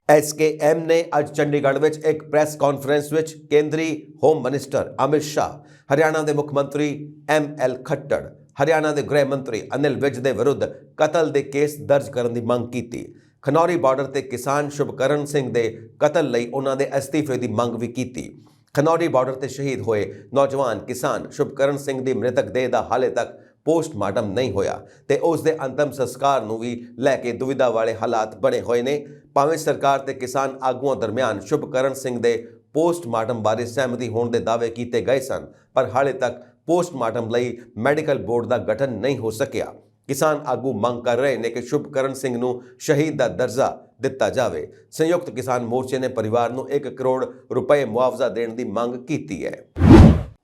ਐਸਕੇਐਮ ਨੇ ਅੱਜ ਚੰਡੀਗੜ੍ਹ ਵਿੱਚ ਇੱਕ ਪ੍ਰੈਸ ਕਾਨਫਰੰਸ ਵਿੱਚ ਕੇਂਦਰੀ ਹੋਮ ਮਿਨਿਸਟਰ ਅਮਿਤ ਸ਼ਾਹ, ਹਰਿਆਣਾ ਦੇ ਮੁੱਖ ਮੰਤਰੀ ਐਮਐਲ ਖੱਟੜ, ਹਰਿਆਣਾ ਦੇ ਗ੍ਰਹਿ ਮੰਤਰੀ ਅਨਿਲ ਵਿਜ ਦੇ ਵਿਰੁੱਧ ਕਤਲ ਦੇ ਕੇਸ ਦਰਜ ਕਰਨ ਦੀ ਮੰਗ ਕੀਤੀ। ਖਨੌਰੀ ਬਾਰਡਰ ਤੇ ਕਿਸਾਨ ਸ਼ੁਭਕਰਨ ਸਿੰਘ ਦੇ ਕਤਲ ਲਈ ਉਹਨਾਂ ਦੇ ਅਸਤੀਫੇ ਦੀ ਮੰਗ ਵੀ ਕੀਤੀ। ਖਨੌਰੀ ਬਾਰਡਰ ਤੇ ਸ਼ਹੀਦ ਹੋਏ ਨੌਜਵਾਨ ਕਿਸਾਨ ਸ਼ੁਭਕਰਨ ਸਿੰਘ ਦੀ ਮ੍ਰਿਤਕ ਦੇਹ ਦਾ ਹਾਲੇ ਤੱਕ ਪੋਸਟਮਾਰਟਮ ਨਹੀਂ ਹੋਇਆ ਤੇ ਉਸ ਦੇ ਅੰਤਮ ਸੰਸਕਾਰ ਨੂੰ ਵੀ ਲੈ ਕੇ ਦੁਵਿਧਾ ਵਾਲੇ ਹਾਲਾਤ ਬਣੇ ਹੋਏ ਨੇ। ਭਾਵੇਂ ਸਰਕਾਰ ਤੇ ਕਿਸਾਨ ਆਗੂਆਂ ਦਰਮਿਆਨ ਸ਼ੁਭਕਰਨ ਸਿੰਘ ਦੇ ਪੋਸਟਮਾਰਟਮ ਬਾਰੇ ਸਹਿਮਤੀ ਹੋਣ ਦੇ ਦਾਅਵੇ ਕੀਤੇ ਗਏ ਸਨ, ਪਰ ਹਾਲੇ ਤੱਕ ਪੋਸਟਮਾਰਟਮ ਲਈ ਮੈਡੀਕਲ ਬੋਰਡ ਦਾ ਗਠਨ ਨਹੀਂ ਹੋ ਸਕਿਆ। ਕਿਸਾਨ ਆਗੂ ਮੰਗ ਕਰ ਰਹੇ ਨੇ ਕਿ ਸ਼ੁਭਕਰਨ ਸਿੰਘ ਨੂੰ ਸ਼ਹੀਦ ਦਾ ਦਰਜਾ ਦਿੱਤਾ ਜਾਵੇ। ਸੰਯੁਕਤ ਕਿਸਾਨ ਮੋਰਚੇ ਨੇ ਪਰਿਵਾਰ ਨੂੰ 1 ਕਰੋੜ ਰੁਪਏ ਮੁਆਵਜ਼ਾ ਦੇਣ ਦੀ ਮੰਗ ਕੀਤੀ ਹੈ।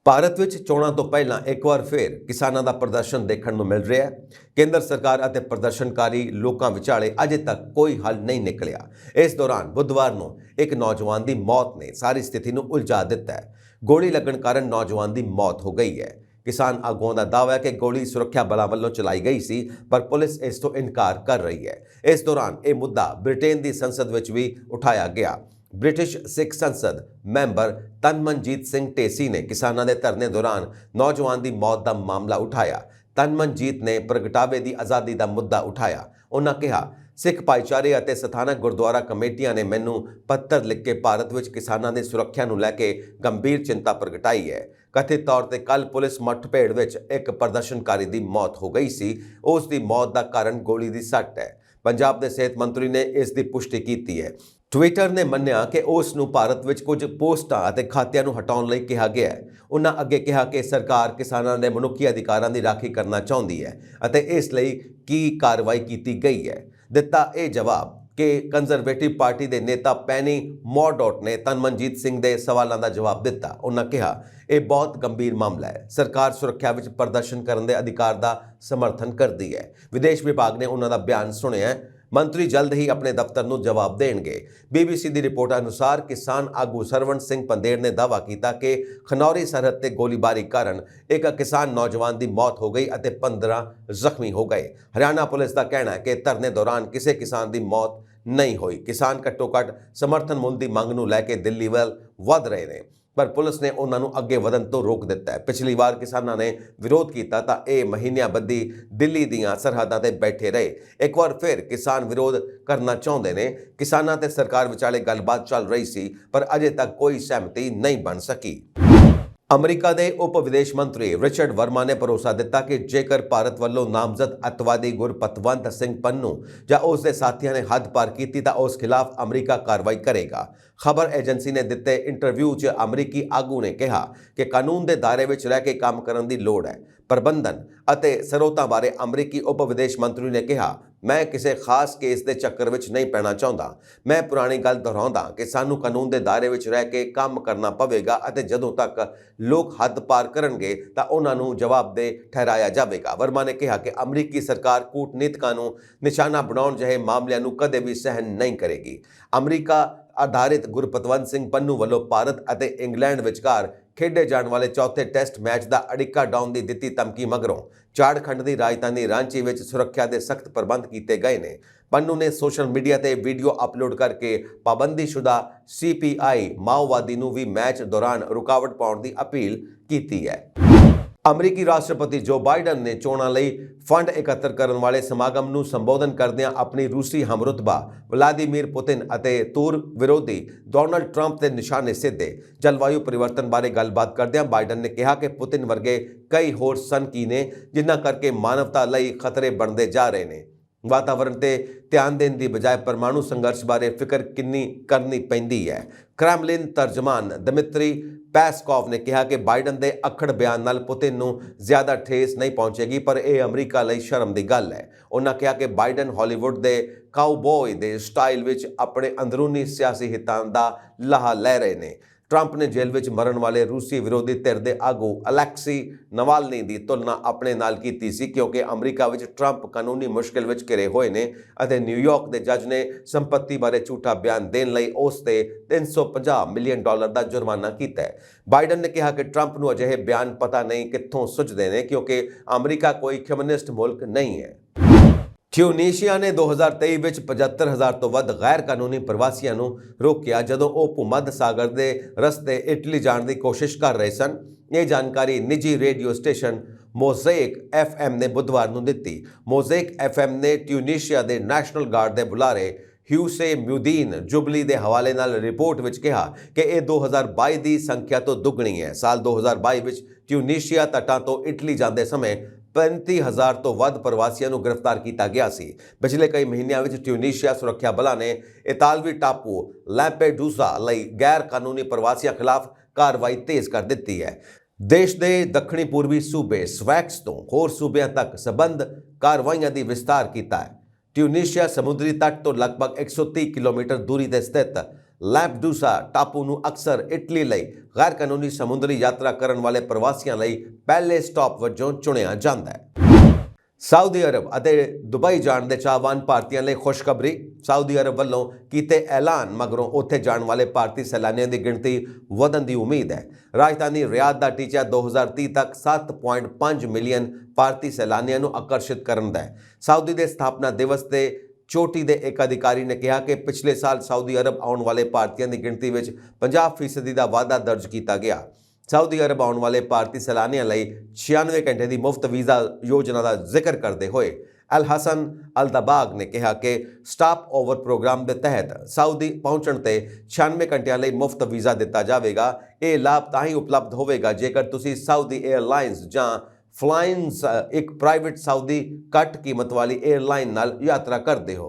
ਭਾਰਤ ਵਿੱਚ ਚੋਣਾਂ ਤੋਂ ਪਹਿਲਾਂ ਇੱਕ ਵਾਰ ਫਿਰ ਕਿਸਾਨਾਂ ਦਾ ਪ੍ਰਦਰਸ਼ਨ ਦੇਖਣ ਨੂੰ ਮਿਲ ਰਿਹਾ ਹੈ। ਕੇਂਦਰ ਸਰਕਾਰ ਅਤੇ ਪ੍ਰਦਰਸ਼ਨਕਾਰੀ ਲੋਕਾਂ ਵਿਚਾਲੇ ਅਜੇ ਤੱਕ ਕੋਈ ਹੱਲ ਨਹੀਂ ਨਿਕਲਿਆ। ਇਸ ਦੌਰਾਨ ਬੁੱਧਵਾਰ ਨੂੰ ਇੱਕ ਨੌਜਵਾਨ ਦੀ ਮੌਤ ਨੇ ਸਾਰੀ ਸਥਿਤੀ ਨੂੰ ਉਲਝਾ ਦਿੱਤਾ ਹੈ। ਗੋਲੀ ਲੱਗਣ ਕਾਰਨ ਨੌਜਵਾਨ ਦੀ ਮੌਤ ਹੋ ਗਈ ਹੈ। ਕਿਸਾਨ ਆਗੂਆਂ ਦਾ ਦਾਅਵਾ ਹੈ ਕਿ ਗੋਲੀ ਸੁਰੱਖਿਆ ਬਲਾਂ ਵੱਲੋਂ ਚਲਾਈ ਗਈ ਸੀ, ਪਰ ਪੁਲਿਸ ਇਸ ਤੋਂ ਇਨਕਾਰ ਕਰ ਰਹੀ ਹੈ। ਇਸ ਦੌਰਾਨ ਇਹ ਮੁੱਦਾ ਬ੍ਰਿਟੇਨ ਦੀ ਸੰਸਦ ਵਿੱਚ ਵੀ ਉਠਾਇਆ ਗਿਆ। ਬ੍ਰਿਟਿਸ਼ ਸਿੱਖ ਸੰਸਦ ਮੈਂਬਰ ਤਨਮਨਜੀਤ ਸਿੰਘ ਢੇਸੀ ਨੇ ਕਿਸਾਨਾਂ ਦੇ ਧਰਨੇ ਦੌਰਾਨ ਨੌਜਵਾਨ ਦੀ ਮੌਤ ਦਾ ਮਾਮਲਾ ਉਠਾਇਆ। ਤਨਮਨਜੀਤ ਨੇ ਪ੍ਰਗਟਾਵੇ ਦੀ ਆਜ਼ਾਦੀ ਦਾ ਮੁੱਦਾ ਉਠਾਇਆ। ਉਹਨਾਂ ਕਿਹਾ, ਸਿੱਖ ਭਾਈਚਾਰੇ ਅਤੇ ਸਥਾਨਕ ਗੁਰਦੁਆਰਾ ਕਮੇਟੀਆਂ ਨੇ ਮੈਨੂੰ ਪੱਤਰ ਲਿਖ ਕੇ ਭਾਰਤ ਵਿੱਚ ਕਿਸਾਨਾਂ ਦੀ ਸੁਰੱਖਿਆ ਨੂੰ ਲੈ ਕੇ ਗੰਭੀਰ ਚਿੰਤਾ ਪ੍ਰਗਟਾਈ ਹੈ। ਕਥਿਤ ਤੌਰ ਤੇ ਕੱਲ ਪੁਲਿਸ ਮੁੱਠਭੇੜ ਵਿੱਚ ਇੱਕ ਪ੍ਰਦਰਸ਼ਨਕਾਰੀ ਦੀ ਮੌਤ ਹੋ ਗਈ ਸੀ। ਉਸ ਦੀ ਮੌਤ ਦਾ ਕਾਰਨ ਗੋਲੀ ਦੀ ਸੱਟ ਹੈ। ਪੰਜਾਬ ਦੇ ਸਿਹਤ ਮੰਤਰੀ ਨੇ ਇਸ ਦੀ ਪੁਸ਼ਟੀ ਕੀਤੀ ਹੈ। ਟਵਿੱਟਰ ਨੇ ਮੰਨਿਆ ਕਿ ਉਸ ਨੂੰ ਭਾਰਤ ਵਿੱਚ ਕੁਝ ਪੋਸਟਾਂ ਅਤੇ ਖਾਤਿਆਂ ਨੂੰ ਹਟਾਉਣ ਲਈ ਕਿਹਾ ਗਿਆ ਹੈ। ਉਹਨਾਂ ਅੱਗੇ ਕਿਹਾ ਕਿ ਸਰਕਾਰ ਕਿਸਾਨਾਂ ਦੇ ਮਨੁੱਖੀ ਅਧਿਕਾਰਾਂ ਦੀ ਰਾਖੀ ਕਰਨਾ ਚਾਹੁੰਦੀ ਹੈ ਅਤੇ ਇਸ ਲਈ ਕੀ ਕਾਰਵਾਈ ਕੀਤੀ ਗਈ ਹੈ। ਦਿੱਤਾ ਇਹ ਜਵਾਬ ਕਿ ਕੰਜ਼ਰਵੇਟਿਵ ਪਾਰਟੀ ਦੇ ਨੇਤਾ ਪੈਨੀ ਮੋਰਡੌਟ ਨੇ ਤਨਮਨਜੀਤ ਸਿੰਘ ਦੇ ਸਵਾਲਾਂ ਦਾ ਜਵਾਬ ਦਿੱਤਾ। ਉਹਨਾਂ ਕਿਹਾ, ਇਹ ਬਹੁਤ ਗੰਭੀਰ ਮਾਮਲਾ ਹੈ। ਸਰਕਾਰ ਸੁਰੱਖਿਆ ਵਿੱਚ ਪ੍ਰਦਰਸ਼ਨ ਕਰਨ ਦੇ ਅਧਿਕਾਰ ਦਾ ਸਮਰਥਨ ਕਰਦੀ ਹੈ। ਵਿਦੇਸ਼ ਵਿਭਾਗ ਨੇ ਉਹਨਾਂ ਦਾ ਬਿਆਨ ਸੁਣਿਆ ਹੈ। ਮੰਤਰੀ ਜਲਦ ਹੀ ਆਪਣੇ ਦਫ਼ਤਰ ਨੂੰ ਜਵਾਬ ਦੇਣਗੇ। BBC ਦੀ ਰਿਪੋਰਟ ਅਨੁਸਾਰ ਕਿਸਾਨ ਆਗੂ ਸਰਵਣ ਸਿੰਘ ਪੰਦੇਰ ਨੇ ਦਾਅਵਾ ਕੀਤਾ ਕਿ ਖਨੌਰੀ ਸਰਹੱਦ ਤੇ ਗੋਲੀਬਾਰੀ ਕਾਰਨ ਇੱਕ ਕਿਸਾਨ ਨੌਜਵਾਨ ਦੀ ਮੌਤ ਹੋ ਗਈ ਅਤੇ 15 ਜ਼ਖਮੀ ਹੋ ਗਏ। ਹਰਿਆਣਾ ਪੁਲਿਸ ਦਾ ਕਹਿਣਾ ਹੈ ਕਿ ਧਰਨੇ ਦੌਰਾਨ ਕਿਸੇ ਕਿਸਾਨ ਦੀ ਮੌਤ ਨਹੀਂ ਹੋਈ। ਕਿਸਾਨ ਘੱਟੋ-ਘੱਟ ਸਮਰਥਨ ਮੁੱਲ ਦੀ ਮੰਗ ਨੂੰ ਲੈ ਕੇ ਦਿੱਲੀ ਵੱਲ ਵਧ ਰਹੇ ਨੇ, ਪਰ ਪੁਲਿਸ ਨੇ ਉਹਨਾਂ ਨੂੰ ਅੱਗੇ ਵਧਣ ਤੋਂ ਰੋਕ ਦਿੱਤਾ ਹੈ। ਪਿਛਲੀ ਵਾਰ ਕਿਸਾਨਾਂ ਨੇ ਵਿਰੋਧ ਕੀਤਾ ਤਾਂ ਇਹ ਮਹੀਨਿਆਂ ਬੱਧੀ ਦਿੱਲੀ ਦੀਆਂ ਸਰਹੱਦਾਂ ਤੇ ਬੈਠੇ ਰਹੇ। ਇੱਕ ਵਾਰ ਫਿਰ ਕਿਸਾਨ ਵਿਰੋਧ ਕਰਨਾ ਚਾਹੁੰਦੇ ਨੇ। ਕਿਸਾਨਾਂ ਤੇ ਸਰਕਾਰ ਵਿਚਾਲੇ ਗੱਲਬਾਤ ਚੱਲ ਰਹੀ ਸੀ, ਪਰ ਅਜੇ ਤੱਕ ਕੋਈ ਸਹਿਮਤੀ ਨਹੀਂ ਬਣ ਸਕੀ। ਅਮਰੀਕਾ ਦੇ ਉਪ ਵਿਦੇਸ਼ ਮੰਤਰੀ ਰਿਚਰਡ ਵਰਮਾ ਨੇ ਭਰੋਸਾ ਦਿੱਤਾ ਕਿ ਜੇਕਰ ਭਾਰਤ ਵੱਲੋਂ ਨਾਮਜ਼ਦ ਅੱਤਵਾਦੀ ਗੁਰਪਤਵੰਤ ਸਿੰਘ ਪੰਨੂ ਜਾਂ ਉਸ ਦੇ ਸਾਥੀਆਂ ਨੇ ਹੱਦ ਪਾਰ ਕੀਤੀ ਤਾਂ ਉਸ ਖਿਲਾਫ ਅਮਰੀਕਾ ਕਾਰਵਾਈ ਕਰੇਗਾ। ਖਬਰ ਏਜੰਸੀ ਨੇ ਦਿੱਤੇ ਇੰਟਰਵਿਊ 'ਚ ਅਮਰੀਕੀ ਆਗੂ ਨੇ ਕਿਹਾ ਕਿ ਕਾਨੂੰਨ ਦੇ ਦਾਇਰੇ ਵਿੱਚ ਰਹਿ ਕੇ ਕੰਮ ਕਰਨ ਦੀ ਲੋੜ ਹੈ। ਪ੍ਰਬੰਧਨ ਅਤੇ ਸਰੋਤਾਂ ਬਾਰੇ ਅਮਰੀਕੀ ਉਪ ਵਿਦੇਸ਼ ਮੰਤਰੀ ਨੇ ਕਿਹਾ, ਮੈਂ ਕਿਸੇ ਖਾਸ ਕੇਸ ਦੇ ਚੱਕਰ ਵਿੱਚ ਨਹੀਂ ਪੈਣਾ ਚਾਹੁੰਦਾ। ਮੈਂ ਪੁਰਾਣੀ ਗੱਲ ਦੁਹਰਾਉਂਦਾ ਕਿ ਸਾਨੂੰ ਕਾਨੂੰਨ ਦੇ ਦਾਇਰੇ ਵਿੱਚ ਰਹਿ ਕੇ ਕੰਮ ਕਰਨਾ ਪਵੇਗਾ ਅਤੇ ਜਦੋਂ ਤੱਕ ਲੋਕ ਹੱਦ ਪਾਰ ਕਰਨਗੇ ਤਾਂ ਉਹਨਾਂ ਨੂੰ ਜਵਾਬਦੇਹ ਠਹਿਰਾਇਆ ਜਾਵੇਗਾ। ਵਰਮਾ ਨੇ ਕਿਹਾ ਕਿ ਅਮਰੀਕੀ ਸਰਕਾਰ ਕੂਟਨੀਤਕਾਂ ਨੂੰ ਨਿਸ਼ਾਨਾ ਬਣਾਉਣ ਜਿਹੇ ਮਾਮਲਿਆਂ ਨੂੰ ਕਦੇ ਵੀ ਸਹਿਣ ਨਹੀਂ ਕਰੇਗੀ। ਅਮਰੀਕਾ ਆਧਾਰਿਤ ਗੁਰਪਤਵੰਤ ਸਿੰਘ ਪੰਨੂ ਵੱਲੋਂ ਭਾਰਤ ਅਤੇ ਇੰਗਲੈਂਡ ਵਿਚਕਾਰ ਖੇਡੇ ਜਾਣ ਵਾਲੇ ਚੌਥੇ ਟੈਸਟ ਮੈਚ ਦਾ ਅੜਿੱਕਾ ਡਾਉਣ ਦੀ ਦਿੱਤੀ ਧਮਕੀ ਮਗਰੋਂ ਝਾਰਖੰਡ ਦੀ ਰਾਜਧਾਨੀ ਰਾਂਚੀ ਵਿੱਚ ਸੁਰੱਖਿਆ ਦੇ ਸਖਤ ਪ੍ਰਬੰਧ ਕੀਤੇ ਗਏ ਨੇ। ਪੰਨੂ ਨੇ ਸੋਸ਼ਲ ਮੀਡੀਆ ਤੇ ਵੀਡੀਓ ਅਪਲੋਡ ਕਰਕੇ ਪਾਬੰਦੀਸ਼ੁਦਾ CPI ਮਾਓਵਾਦੀ ਨੂੰ ਵੀ ਮੈਚ ਦੌਰਾਨ ਰੁਕਾਵਟ ਪਾਉਣ ਦੀ ਅਪੀਲ ਕੀਤੀ ਹੈ। ਅਮਰੀਕੀ ਰਾਸ਼ਟਰਪਤੀ ਜੋ ਬਾਈਡਨ ਨੇ ਚੋਣਾਂ ਲਈ ਫੰਡ ਇਕੱਤਰ ਕਰਨ ਵਾਲੇ ਸਮਾਗਮ ਨੂੰ ਸੰਬੋਧਨ ਕਰਦਿਆਂ ਆਪਣੀ ਰੂਸੀ ਹਮਰੁਤਬਾ ਵਲਾਦੀਮੀਰ ਪੁਤਿਨ ਅਤੇ ਧੁਰ ਵਿਰੋਧੀ ਡੋਨਾਲਡ ਟਰੰਪ ਦੇ ਨਿਸ਼ਾਨੇ ਸਿੱਧੇ। ਜਲਵਾਯੂ ਪਰਿਵਰਤਨ ਬਾਰੇ ਗੱਲਬਾਤ ਕਰਦਿਆਂ ਬਾਈਡਨ ਨੇ ਕਿਹਾ ਕਿ ਪੁਤਿਨ ਵਰਗੇ ਕਈ ਹੋਰ ਸਨਕੀ ਨੇ ਜਿਨ੍ਹਾਂ ਕਰਕੇ ਮਾਨਵਤਾ ਲਈ ਖਤਰੇ ਬਣਦੇ ਜਾ ਰਹੇ ਨੇ। ਵਾਤਾਵਰਣ ਤੇ ਧਿਆਨ ਦੇਣ ਦੀ ਬਜਾਏ ਪਰਮਾਣੂ ਸੰਘਰਸ਼ ਬਾਰੇ ਫਿਕਰ ਕਿੰਨੀ ਕਰਨੀ ਪੈਂਦੀ ਹੈ। ਕ੍ਰੈਮਲਿਨ ਤਰਜਮਾਨ ਦਮਿਤਰੀ ਪੈਸਕੋਵ ਨੇ ਕਿਹਾ ਕਿ ਬਾਈਡਨ ਦੇ ਅਖੜ ਬਿਆਨ ਨਾਲ ਪੁਤਿਨ ਨੂੰ ਜ਼ਿਆਦਾ ਠੇਸ ਨਹੀਂ ਪਹੁੰਚੇਗੀ, ਪਰ ਇਹ ਅਮਰੀਕਾ ਲਈ ਸ਼ਰਮ ਦੀ ਗੱਲ ਹੈ। ਉਹਨਾਂ ਕਿਹਾ ਕਿ ਬਾਈਡਨ ਹਾਲੀਵੁੱਡ ਦੇ ਕਾਊਬੋਏ ਦੇ ਸਟਾਈਲ ਵਿੱਚ ਆਪਣੇ ਅੰਦਰੂਨੀ ਸਿਆਸੀ ਹਿੱਤਾਂ ਦਾ ਲਾਹਾ ਲੈ ਰਹੇ ਨੇ। ਟਰੰਪ ਨੇ ਜੇਲ੍ਹ ਵਿੱਚ ਮਰਨ ਵਾਲੇ ਰੂਸੀ ਵਿਰੋਧੀ ਧਿਰ ਦੇ ਆਗੂ ਅਲੈਕਸੀ ਨਵਾਲਨੀ ਦੀ ਤੁਲਨਾ ਆਪਣੇ ਨਾਲ ਕੀਤੀ ਸੀ, ਕਿਉਂਕਿ ਅਮਰੀਕਾ ਵਿੱਚ ਟਰੰਪ ਕਾਨੂੰਨੀ ਮੁਸ਼ਕਿਲ ਵਿੱਚ ਘਿਰੇ ਹੋਏ ਨੇ ਅਤੇ ਨਿਊਯਾਰਕ ਦੇ ਜੱਜ ਨੇ ਸੰਪਤੀ ਬਾਰੇ ਝੂਠਾ ਬਿਆਨ ਦੇਣ ਲਈ ਉਸ ਤੇ $350 ਮਿਲੀਅਨ ਦਾ ਜੁਰਮਾਨਾ ਕੀਤਾ ਹੈ। ਬਾਈਡਨ ਨੇ ਕਿਹਾ ਕਿ ਟਰੰਪ ਨੂੰ ਅਜਿਹੇ ਬਿਆਨ ਪਤਾ ਨਹੀਂ ਕਿੱਥੋਂ ਸੁੱਝਦੇ ਨੇ, ਕਿਉਂਕਿ ਅਮਰੀਕਾ ਕੋਈ ਕਮਿਊਨਿਸਟ ਮੁਲਕ ਨਹੀਂ ਹੈ। ਟਿਊਨੀਸ਼ੀਆ ਨੇ 2023 ਵਿੱਚ 75,000 ਤੋਂ ਵੱਧ ਗੈਰ ਕਾਨੂੰਨੀ ਪ੍ਰਵਾਸੀਆਂ ਨੂੰ ਰੋਕਿਆ ਜਦੋਂ ਉਹ ਭੂ-ਮੱਧ ਸਾਗਰ ਦੇ ਰਸਤੇ ਇਟਲੀ ਜਾਣ ਦੀ ਕੋਸ਼ਿਸ਼ ਕਰ ਰਹੇ ਸਨ। ਇਹ ਜਾਣਕਾਰੀ ਨਿੱਜੀ ਰੇਡੀਓ ਸਟੇਸ਼ਨ ਮੋਜ਼ੇਕ FM ਨੇ ਬੁੱਧਵਾਰ ਨੂੰ ਦਿੱਤੀ। ਮੋਜ਼ੇਕ FM ਨੇ ਟਿਊਨੀਸ਼ੀਆ ਦੇ ਨੈਸ਼ਨਲ ਗਾਰਡ ਦੇ ਬੁਲਾਰੇ ਹਿਊਸੇ ਮਿਊਦੀਨ ਜੁਬਲੀ ਦੇ ਹਵਾਲੇ ਨਾਲ ਰਿਪੋਰਟ ਵਿੱਚ ਕਿਹਾ ਕਿ ਇਹ 2022 ਦੀ ਸੰਖਿਆ ਤੋਂ ਦੁੱਗਣੀ ਹੈ। ਸਾਲ 2022 ਵਿੱਚ ਟਿਊਨੀਸ਼ੀਆ ਤੱਟਾਂ ਤੋਂ ਇਟਲੀ ਜਾਂਦੇ ਸਮੇਂ 35,000 ਤੋਂ ਵੱਧ ਪ੍ਰਵਾਸੀਆਂ ਨੂੰ ਗ੍ਰਿਫਤਾਰ ਕੀਤਾ ਗਿਆ ਸੀ। ਪਿਛਲੇ ਕਈ ਮਹੀਨਿਆਂ ਵਿੱਚ ਟਿਊਨੀਸ਼ੀਆ ਸੁਰੱਖਿਆ ਬਲਾਂ ਨੇ ਇਤਾਲਵੀ ਟਾਪੂ ਲੈਂਪੇਡੂਸਾ ਲਈ ਗੈਰ ਕਾਨੂੰਨੀ ਪ੍ਰਵਾਸੀਆਂ ਖਿਲਾਫ ਕਾਰਵਾਈ ਤੇਜ਼ ਕਰ ਦਿੱਤੀ ਹੈ। ਦੇਸ਼ ਦੇ ਦੱਖਣੀ ਪੂਰਬੀ ਸੂਬੇ ਸਵੈਕਸ ਤੋਂ ਹੋਰ ਸੂਬਿਆਂ ਤੱਕ ਸਬੰਧ ਕਾਰਵਾਈਆਂ ਦੀ ਵਿਸਤਾਰ ਕੀਤਾ ਹੈ। ਟਿਊਨੀਸ਼ੀਆ ਸਮੁੰਦਰੀ ਤੱਟ ਤੋਂ ਲਗਭਗ 130 ਕਿਲੋਮੀਟਰ ਦੂਰੀ ਤੇ ਸਥਿਤ ਲੈਂਪਡੂਸਾ ਟਾਪੂ ਨੂੰ ਅਕਸਰ ਇਟਲੀ ਲਈ ਗੈਰ ਕਾਨੂੰਨੀ ਸਮੁੰਦਰੀ ਯਾਤਰਾ ਕਰਨ ਵਾਲੇ ਪ੍ਰਵਾਸੀਆਂ ਲਈ ਪਹਿਲੇ ਸਟਾਪ ਵਜੋਂ ਚੁਣਿਆ ਜਾਂਦਾ ਹੈ। ਸਾਊਦੀ ਅਰਬ ਅਤੇ ਦੁਬਈ ਜਾਣ ਦੇ ਚਾਹਵਾਨ ਭਾਰਤੀਆਂ ਲਈ ਖੁਸ਼ਖਬਰੀ। ਸਾਊਦੀ ਅਰਬ ਵੱਲੋਂ ਕੀਤੇ ਐਲਾਨ ਮਗਰੋਂ ਉੱਥੇ ਜਾਣ ਵਾਲੇ ਭਾਰਤੀ ਸੈਲਾਨੀਆਂ ਦੀ ਗਿਣਤੀ ਵਧਣ ਦੀ ਉਮੀਦ ਹੈ। ਰਾਜਧਾਨੀ ਰਿਆਦ ਦਾ ਟੀਚਾ 2030 ਤੱਕ 7.5 ਮਿਲੀਅਨ ਭਾਰਤੀ ਸੈਲਾਨੀਆਂ ਨੂੰ ਆਕਰਸ਼ਿਤ ਕਰਨ ਦਾ ਹੈ। ਸਾਊਦੀ ਦੇ ਸਥਾਪਨਾ ਦਿਵਸ ਤੇ ਚੋਟੀ ਦੇ ਇੱਕ ਅਧਿਕਾਰੀ ਨੇ ਕਿਹਾ ਕਿ ਪਿਛਲੇ ਸਾਲ ਸਾਊਦੀ ਅਰਬ ਆਉਣ ਵਾਲੇ ਭਾਰਤੀਆਂ ਦੀ ਗਿਣਤੀ ਵਿੱਚ 50% ਦਾ ਵਾਧਾ ਦਰਜ ਕੀਤਾ ਗਿਆ। ਸਾਊਦੀ ਅਰਬ ਆਉਣ ਵਾਲੇ ਭਾਰਤੀ ਸੈਲਾਨੀਆਂ ਲਈ 96 ਘੰਟੇ ਦੀ ਮੁਫਤ ਵੀਜ਼ਾ ਯੋਜਨਾ ਦਾ ਜ਼ਿਕਰ ਕਰਦੇ ਹੋਏ ਅਲ ਹਸਨ ਅਲ ਦਬਾਗ ਨੇ ਕਿਹਾ ਕਿ ਸਟਾਪ ਓਵਰ ਪ੍ਰੋਗਰਾਮ ਦੇ ਤਹਿਤ ਸਾਊਦੀ ਪਹੁੰਚਣ ਤੇ 96 ਘੰਟਿਆਂ ਲਈ ਮੁਫਤ ਵੀਜ਼ਾ ਦਿੱਤਾ ਜਾਵੇਗਾ। ਇਹ ਲਾਭ ਤਾਂ ਹੀ ਉਪਲਬਧ ਹੋਵੇਗਾ ਜੇਕਰ ਤੁਸੀਂ ਸਾਊਦੀ 에ਅਰਲਾਈਨਸ ਜਾਂ ਫਲਾਈਨਸ ਇੱਕ ਪ੍ਰਾਈਵੇਟ ਸਾਊਦੀ ਘੱਟ ਕੀਮਤ ਵਾਲੀ 에ਅਰਲਾਈਨ ਨਾਲ ਯਾਤਰਾ ਕਰਦੇ ਹੋ।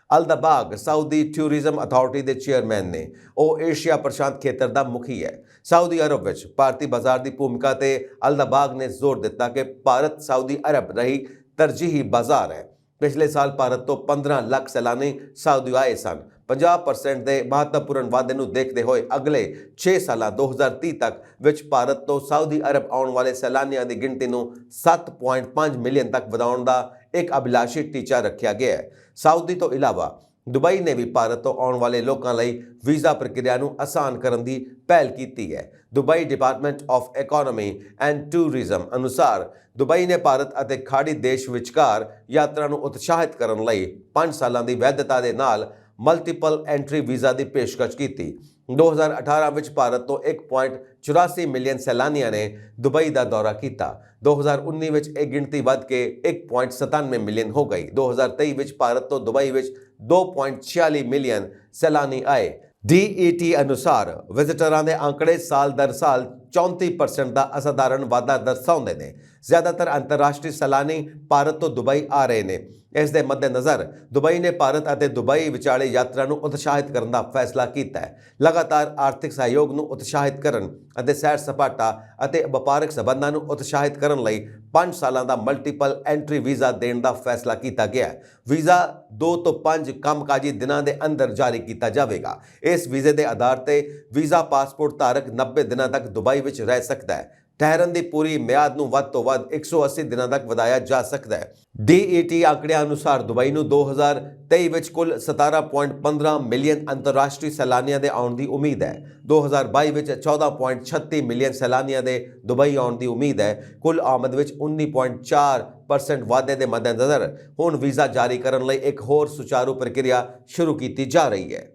ਅਲ ਦਬਾਗ ਸਾਊਦੀ ਟੂਰਿਜ਼ਮ ਅਥਾਰਟੀ ਦੇ ਚੇਅਰਮੈਨ ਨੇ। ਉਹ ਏਸ਼ੀਆ ਪ੍ਰਸ਼ਾਂਤ ਖੇਤਰ ਦਾ ਮੁਖੀ ਹੈ। ਸਾਊਦੀ ਅਰਬ ਵਿੱਚ ਭਾਰਤੀ ਬਾਜ਼ਾਰ ਦੀ ਭੂਮਿਕਾ ਤੇ ਅਲ ਦਬਾਗ ਨੇ ਜ਼ੋਰ ਦਿੱਤਾ ਕਿ ਭਾਰਤ ਸਾਊਦੀ ਅਰਬ ਰਹੀ ਤਰਜੀਹੀ ਬਾਜ਼ਾਰ ਹੈ। ਪਿਛਲੇ ਸਾਲ ਭਾਰਤ ਤੋਂ 15 ਲੱਖ ਸੈਲਾਨੀ ਸਾਊਦੀ ਆਏ ਸਨ। 50% ਦੇ ਮਹੱਤਵਪੂਰਨ ਵਾਧੇ ਨੂੰ ਦੇਖਦੇ ਹੋਏ ਅਗਲੇ 6 ਸਾਲਾਂ 2030 ਤੱਕ ਵਿੱਚ ਭਾਰਤ ਤੋਂ ਸਾਊਦੀ ਅਰਬ ਆਉਣ ਵਾਲੇ ਸੈਲਾਨੀਆਂ ਦੀ ਗਿਣਤੀ ਨੂੰ 7.5 ਮਿਲੀਅਨ ਤੱਕ ਵਧਾਉਣ ਦਾ ਇੱਕ ਅਭਿਲਾਸ਼ੀ ਟੀਚਾ ਰੱਖਿਆ ਗਿਆ ਹੈ। ਸਾਊਦੀ ਤੋਂ ਇਲਾਵਾ ਦੁਬਈ ਨੇ ਵੀ ਭਾਰਤ ਤੋਂ ਆਉਣ ਵਾਲੇ ਲੋਕਾਂ ਲਈ ਵੀਜ਼ਾ ਪ੍ਰਕਿਰਿਆ ਨੂੰ ਆਸਾਨ ਕਰਨ ਦੀ ਪਹਿਲ ਕੀਤੀ ਹੈ। Dubai department of economy and tourism ਅਨੁਸਾਰ ਦੁਬਈ ਨੇ ਭਾਰਤ ਅਤੇ ਖਾੜੀ ਦੇਸ਼ ਵਿਚਕਾਰ ਯਾਤਰਾ ਨੂੰ ਉਤਸ਼ਾਹਿਤ ਕਰਨ ਲਈ 5 ਸਾਲਾਂ ਦੀ ਵੈਧਤਾ ਦੇ ਨਾਲ ਮਲਟੀਪਲ ਐਂਟਰੀ ਵੀਜ਼ਾ ਦੀ ਪੇਸ਼ਕਸ਼ ਕੀਤੀ। 2018 ਵਿੱਚ ਭਾਰਤ ਤੋਂ 1.84 ਮਿਲੀਅਨ ਸੈਲਾਨੀਆਂ ਨੇ ਦੁਬਈ ਦਾ ਦੌਰਾ ਕੀਤਾ। 2019 ਵਿੱਚ ਇਹ ਗਿਣਤੀ ਵੱਧ ਕੇ 1.97 ਮਿਲੀਅਨ ਹੋ ਗਈ। 2023 ਵਿੱਚ ਭਾਰਤ ਤੋਂ ਦੁਬਈ ਵਿੱਚ 2.46 ਮਿਲੀਅਨ ਸੈਲਾਨੀ ਆਏ। DET ਅਨੁਸਾਰ ਵਿਜ਼ਿਟਰਾਂ ਦੇ ਅੰਕੜੇ ਸਾਲ ਦਰ ਸਾਲ 34% ਦਾ ਅਸਾਧਾਰਨ ਵਾਧਾ ਦਰਸਾਉਂਦੇ ਨੇ। ਜ਼ਿਆਦਾਤਰ ਅੰਤਰਰਾਸ਼ਟਰੀ ਸੈਲਾਨੀ ਭਾਰਤ ਤੋਂ ਦੁਬਈ ਆ ਰਹੇ ਨੇ। ਇਸ ਦੇ ਮੱਦੇਨਜ਼ਰ ਦੁਬਈ ਨੇ ਭਾਰਤ ਅਤੇ ਦੁਬਈ ਵਿਚਾਲੇ ਯਾਤਰਾ ਨੂੰ ਉਤਸ਼ਾਹਿਤ ਕਰਨ ਦਾ ਫੈਸਲਾ ਕੀਤਾ ਹੈ। ਲਗਾਤਾਰ ਆਰਥਿਕ ਸਹਿਯੋਗ ਨੂੰ ਉਤਸ਼ਾਹਿਤ ਕਰਨ ਅਤੇ ਸੈਰ ਸਪਾਟਾ ਅਤੇ ਵਪਾਰਕ ਸਬੰਧਾਂ ਨੂੰ ਉਤਸ਼ਾਹਿਤ ਕਰਨ ਲਈ 5 ਸਾਲਾਂ ਦਾ ਮਲਟੀਪਲ ਐਂਟਰੀ ਵੀਜ਼ਾ ਦੇਣ ਦਾ ਫੈਸਲਾ ਕੀਤਾ ਗਿਆ ਹੈ। ਵੀਜ਼ਾ 2 ਤੋਂ 5 ਕੰਮਕਾਜੀ ਦਿਨਾਂ ਦੇ ਅੰਦਰ ਜਾਰੀ ਕੀਤਾ ਜਾਵੇਗਾ। ਇਸ ਵੀਜ਼ੇ ਦੇ ਆਧਾਰ ਤੇ ਵੀਜ਼ਾ ਪਾਸਪੋਰਟ ਧਾਰਕ 90 ਦਿਨਾਂ ਤੱਕ ਦੁਬਈ ਵਿੱਚ ਰਹਿ ਸਕਦਾ ਹੈ। ਠਹਿਰਨ ਦੀ ਪੂਰੀ ਮਿਆਦ ਨੂੰ ਵੱਧ ਤੋਂ ਵੱਧ 180 ਦਿਨਾਂ ਤੱਕ ਵਧਾਇਆ ਜਾ ਸਕਦਾ ਹੈ। DET ਆંકੜਿਆਂ ਅਨੁਸਾਰ ਦੁਬਈ ਨੂੰ 2023 ਵਿੱਚ ਕੁੱਲ 17.15 ਮਿਲੀਅਨ ਅੰਤਰਰਾਸ਼ਟਰੀ ਸੈਲਾਨੀਆਂ ਦੇ ਆਉਣ ਦੀ ਉਮੀਦ ਹੈ। 2022 ਵਿੱਚ 14.36 ਮਿਲੀਅਨ ਸੈਲਾਨੀਆਂ ਦੇ ਦੁਬਈ ਆਉਣ ਦੀ ਉਮੀਦ ਹੈ। ਕੁੱਲ ਆਮਦ ਵਿੱਚ 19.4% ਵਾਧੇ ਦੇ ਮੱਦੇਨਜ਼ਰ ਹੁਣ ਵੀਜ਼ਾ ਜਾਰੀ ਕਰਨ ਲਈ ਇੱਕ ਹੋਰ ਸੁਚਾਰੂ ਪ੍ਰਕਿਰਿਆ ਸ਼ੁਰੂ ਕੀਤੀ ਜਾ ਰਹੀ ਹੈ।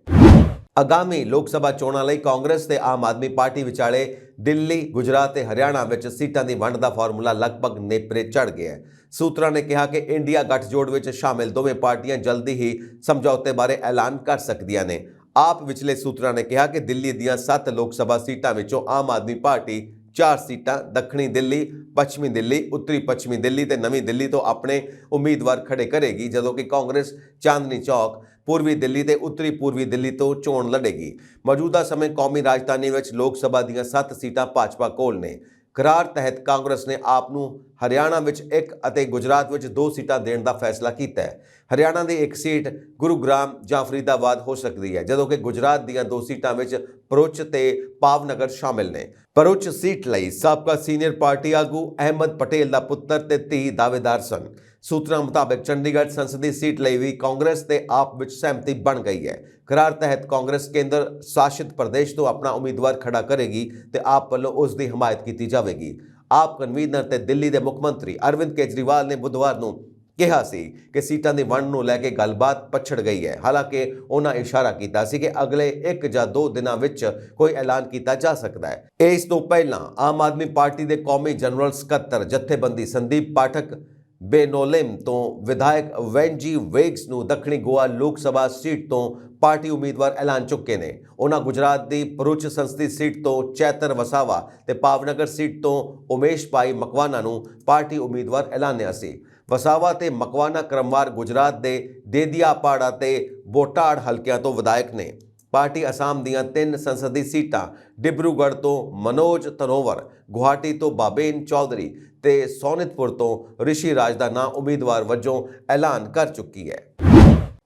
ਆਗਾਮੀ ਲੋਕ ਸਭਾ ਚੋਣਾਂ ਲਈ ਕਾਂਗਰਸ ਤੇ ਆਮ ਆਦਮੀ ਪਾਰਟੀ ਵਿਚਾਲੇ ਦਿੱਲੀ, ਗੁਜਰਾਤ ਤੇ ਹਰਿਆਣਾ ਵਿੱਚ ਸੀਟਾਂ ਦੀ ਵੰਡ ਦਾ ਫਾਰਮੂਲਾ ਲਗਭਗ ਨੇਪਰੇ ਚੜ੍ਹ ਗਿਆ ਹੈ। ਸੂਤਰਾਂ ਨੇ ਕਿਹਾ ਕਿ ਇੰਡੀਆ ਗੱਠਜੋੜ ਵਿੱਚ ਸ਼ਾਮਿਲ ਦੋਵੇਂ ਪਾਰਟੀਆਂ ਜਲਦੀ ਹੀ ਸਮਝੌਤੇ ਬਾਰੇ ਐਲਾਨ ਕਰ ਸਕਦੀਆਂ ਨੇ। ਆਪ ਵਿਚਲੇ ਸੂਤਰਾਂ ਨੇ ਕਿਹਾ ਕਿ ਦਿੱਲੀ ਦੀਆਂ 7 ਲੋਕ ਸਭਾ ਸੀਟਾਂ ਵਿੱਚੋਂ ਆਮ ਆਦਮੀ ਪਾਰਟੀ 4 ਸੀਟਾਂ, ਦੱਖਣੀ ਦਿੱਲੀ, ਪੱਛਮੀ ਦਿੱਲੀ, ਉੱਤਰੀ ਪੱਛਮੀ ਦਿੱਲੀ ਤੇ ਨਵੀਂ ਦਿੱਲੀ ਤੋਂ ਆਪਣੇ ਉਮੀਦਵਾਰ ਖੜੇ ਕਰੇਗੀ, ਜਦੋਂ ਕਿ ਕਾਂਗਰਸ ਚਾਂਦਨੀ ਚੌਕ, ਪੂਰਬੀ ਦਿੱਲੀ ਤੇ ਉੱਤਰੀ ਪੂਰਬੀ ਦਿੱਲੀ ਤੋਂ ਚੋਣ ਲੜੇਗੀ। ਮੌਜੂਦਾ ਸਮੇਂ ਕੌਮੀ ਰਾਜਧਾਨੀ ਵਿੱਚ ਲੋਕ ਸਭਾ ਦੀਆਂ 7 ਸੀਟਾਂ ਭਾਜਪਾ ਕੋਲ ਨੇ। ਕਰਾਰ ਤਹਿਤ ਕਾਂਗਰਸ ਨੇ ਆਪ ਨੂੰ ਹਰਿਆਣਾ ਵਿੱਚ 1 ਅਤੇ ਗੁਜਰਾਤ ਵਿੱਚ 2 ਸੀਟਾਂ ਦੇਣ ਦਾ ਫੈਸਲਾ ਕੀਤਾ ਹੈ। ਹਰਿਆਣਾ ਦੀ 1 ਸੀਟ ਗੁਰੂਗ੍ਰਾਮ ਜਾਂ ਫਰੀਦਾਬਾਦ ਹੋ ਸਕਦੀ ਹੈ, ਜਦੋਂ ਕਿ ਗੁਜਰਾਤ ਦੀਆਂ 2 ਸੀਟਾਂ ਵਿੱਚ ਭਰੂਚ ਤੇ ਭਾਵਨਗਰ ਸ਼ਾਮਿਲ ਨੇ। ਭਰੂਚ ਸੀਟ ਲਈ ਸਾਬਕਾ ਸੀਨੀਅਰ ਪਾਰਟੀ ਆਗੂ ਅਹਿਮਦ ਪਟੇਲ ਦਾ ਪੁੱਤਰ ਤੇ ਧੀ ਦਾਅਵੇਦਾਰ ਸਨ। ਸੂਤਰਾਂ ਮੁਤਾਬਕ ਚੰਡੀਗੜ੍ਹ ਸੰਸਦੀ ਸੀਟ ਲਈ ਵੀ ਕਾਂਗਰਸ ਤੇ ਆਪ ਵਿੱਚ ਸਹਿਮਤੀ ਬਣ ਗਈ ਹੈ। ਕਰਾਰ ਤਹਿਤ ਕਾਂਗਰਸ ਕੇਂਦਰ ਸ਼ਾਸਿਤ ਪ੍ਰਦੇਸ਼ ਤੋਂ ਆਪਣਾ ਉਮੀਦਵਾਰ ਖੜਾ ਕਰੇਗੀ ਤੇ ਆਪ ਵੱਲੋਂ ਉਸ ਦੀ ਹਮਾਇਤ ਕੀਤੀ ਜਾਵੇਗੀ। ਆਪ ਕਨਵੀਨਰ ਤੇ ਦਿੱਲੀ ਦੇ ਮੁੱਖ ਮੰਤਰੀ ਅਰਵਿੰਦ ਕੇਜਰੀਵਾਲ ਨੇ ਬੁੱਧਵਾਰ ਨੂੰ ਕਿਹਾ ਸੀ ਕਿ ਸੀਟਾਂ ਦੀ ਵੰਡ ਨੂੰ ਲੈ ਕੇ ਗੱਲਬਾਤ ਪਛੜ ਗਈ ਹੈ। ਹਾਲਾਂਕਿ ਉਹਨਾਂ ਇਸ਼ਾਰਾ ਕੀਤਾ ਸੀ ਕਿ ਅਗਲੇ 1 ਜਾਂ 2 ਦਿਨਾਂ ਵਿੱਚ ਕੋਈ ਐਲਾਨ ਕੀਤਾ ਜਾ ਸਕਦਾ ਹੈ। ਇਸ ਤੋਂ ਪਹਿਲਾਂ ਆਮ ਆਦਮੀ ਪਾਰਟੀ ਦੇ ਕੌਮੀ ਜਨਰਲ ਸਕੱਤਰ ਜਥੇਬੰਦੀ ਸੰਦੀਪ ਪਾਠਕ ਬੇਨੋਲੇਮ ਤੋਂ ਵਿਧਾਇਕ ਵੈਂਜੀ ਵੇਗਸ ਨੂੰ ਦੱਖਣੀ ਗੋਆ ਲੋਕ ਸਭਾ ਸੀਟ ਤੋਂ ਪਾਰਟੀ ਉਮੀਦਵਾਰ ਐਲਾਨ ਚੁੱਕੇ ਨੇ। ਉਹਨਾਂ ਗੁਜਰਾਤ ਦੀ ਭਰੂਚ ਸੰਸਦੀ ਸੀਟ ਤੋਂ ਚੈਤਰ ਵਸਾਵਾ ਤੇ ਭਾਵਨਗਰ ਸੀਟ ਤੋਂ ਉਮੇਸ਼ ਭਾਈ ਮਕਵਾਨਾ ਨੂੰ ਪਾਰਟੀ ਉਮੀਦਵਾਰ ਐਲਾਨਿਆ ਸੀ। ਵਸਾਵਾ ਤੇ ਮਕਵਾਨਾ ਕ੍ਰਮਵਾਰ ਗੁਜਰਾਤ ਦੇ ਦੇਦੀਆਪਾੜਾ ਤੇ ਬੋਟਾੜ ਹਲਕਿਆਂ ਤੋਂ ਵਿਧਾਇਕ ਨੇ। ਪਾਰਟੀ ਅਸਾਮ ਦੀਆਂ 3 ਸੰਸਦੀ ਸੀਟਾਂ ਡਿਬਰੂਗੜ੍ਹ ਤੋਂ ਮਨੋਜ ਤਨੋਵਰ, ਗੁਹਾਟੀ ਤੋਂ ਬਾਬੇਨ ਚੌਧਰੀ ਤੇ ਸੋਨਿਤਪੁਰ ਤੋਂ ਰਿਸ਼ੀ ਰਾਜ ਦਾ ਨਾਂ ਉਮੀਦਵਾਰ ਵਜੋਂ ਐਲਾਨ ਕਰ ਚੁੱਕੀ ਹੈ।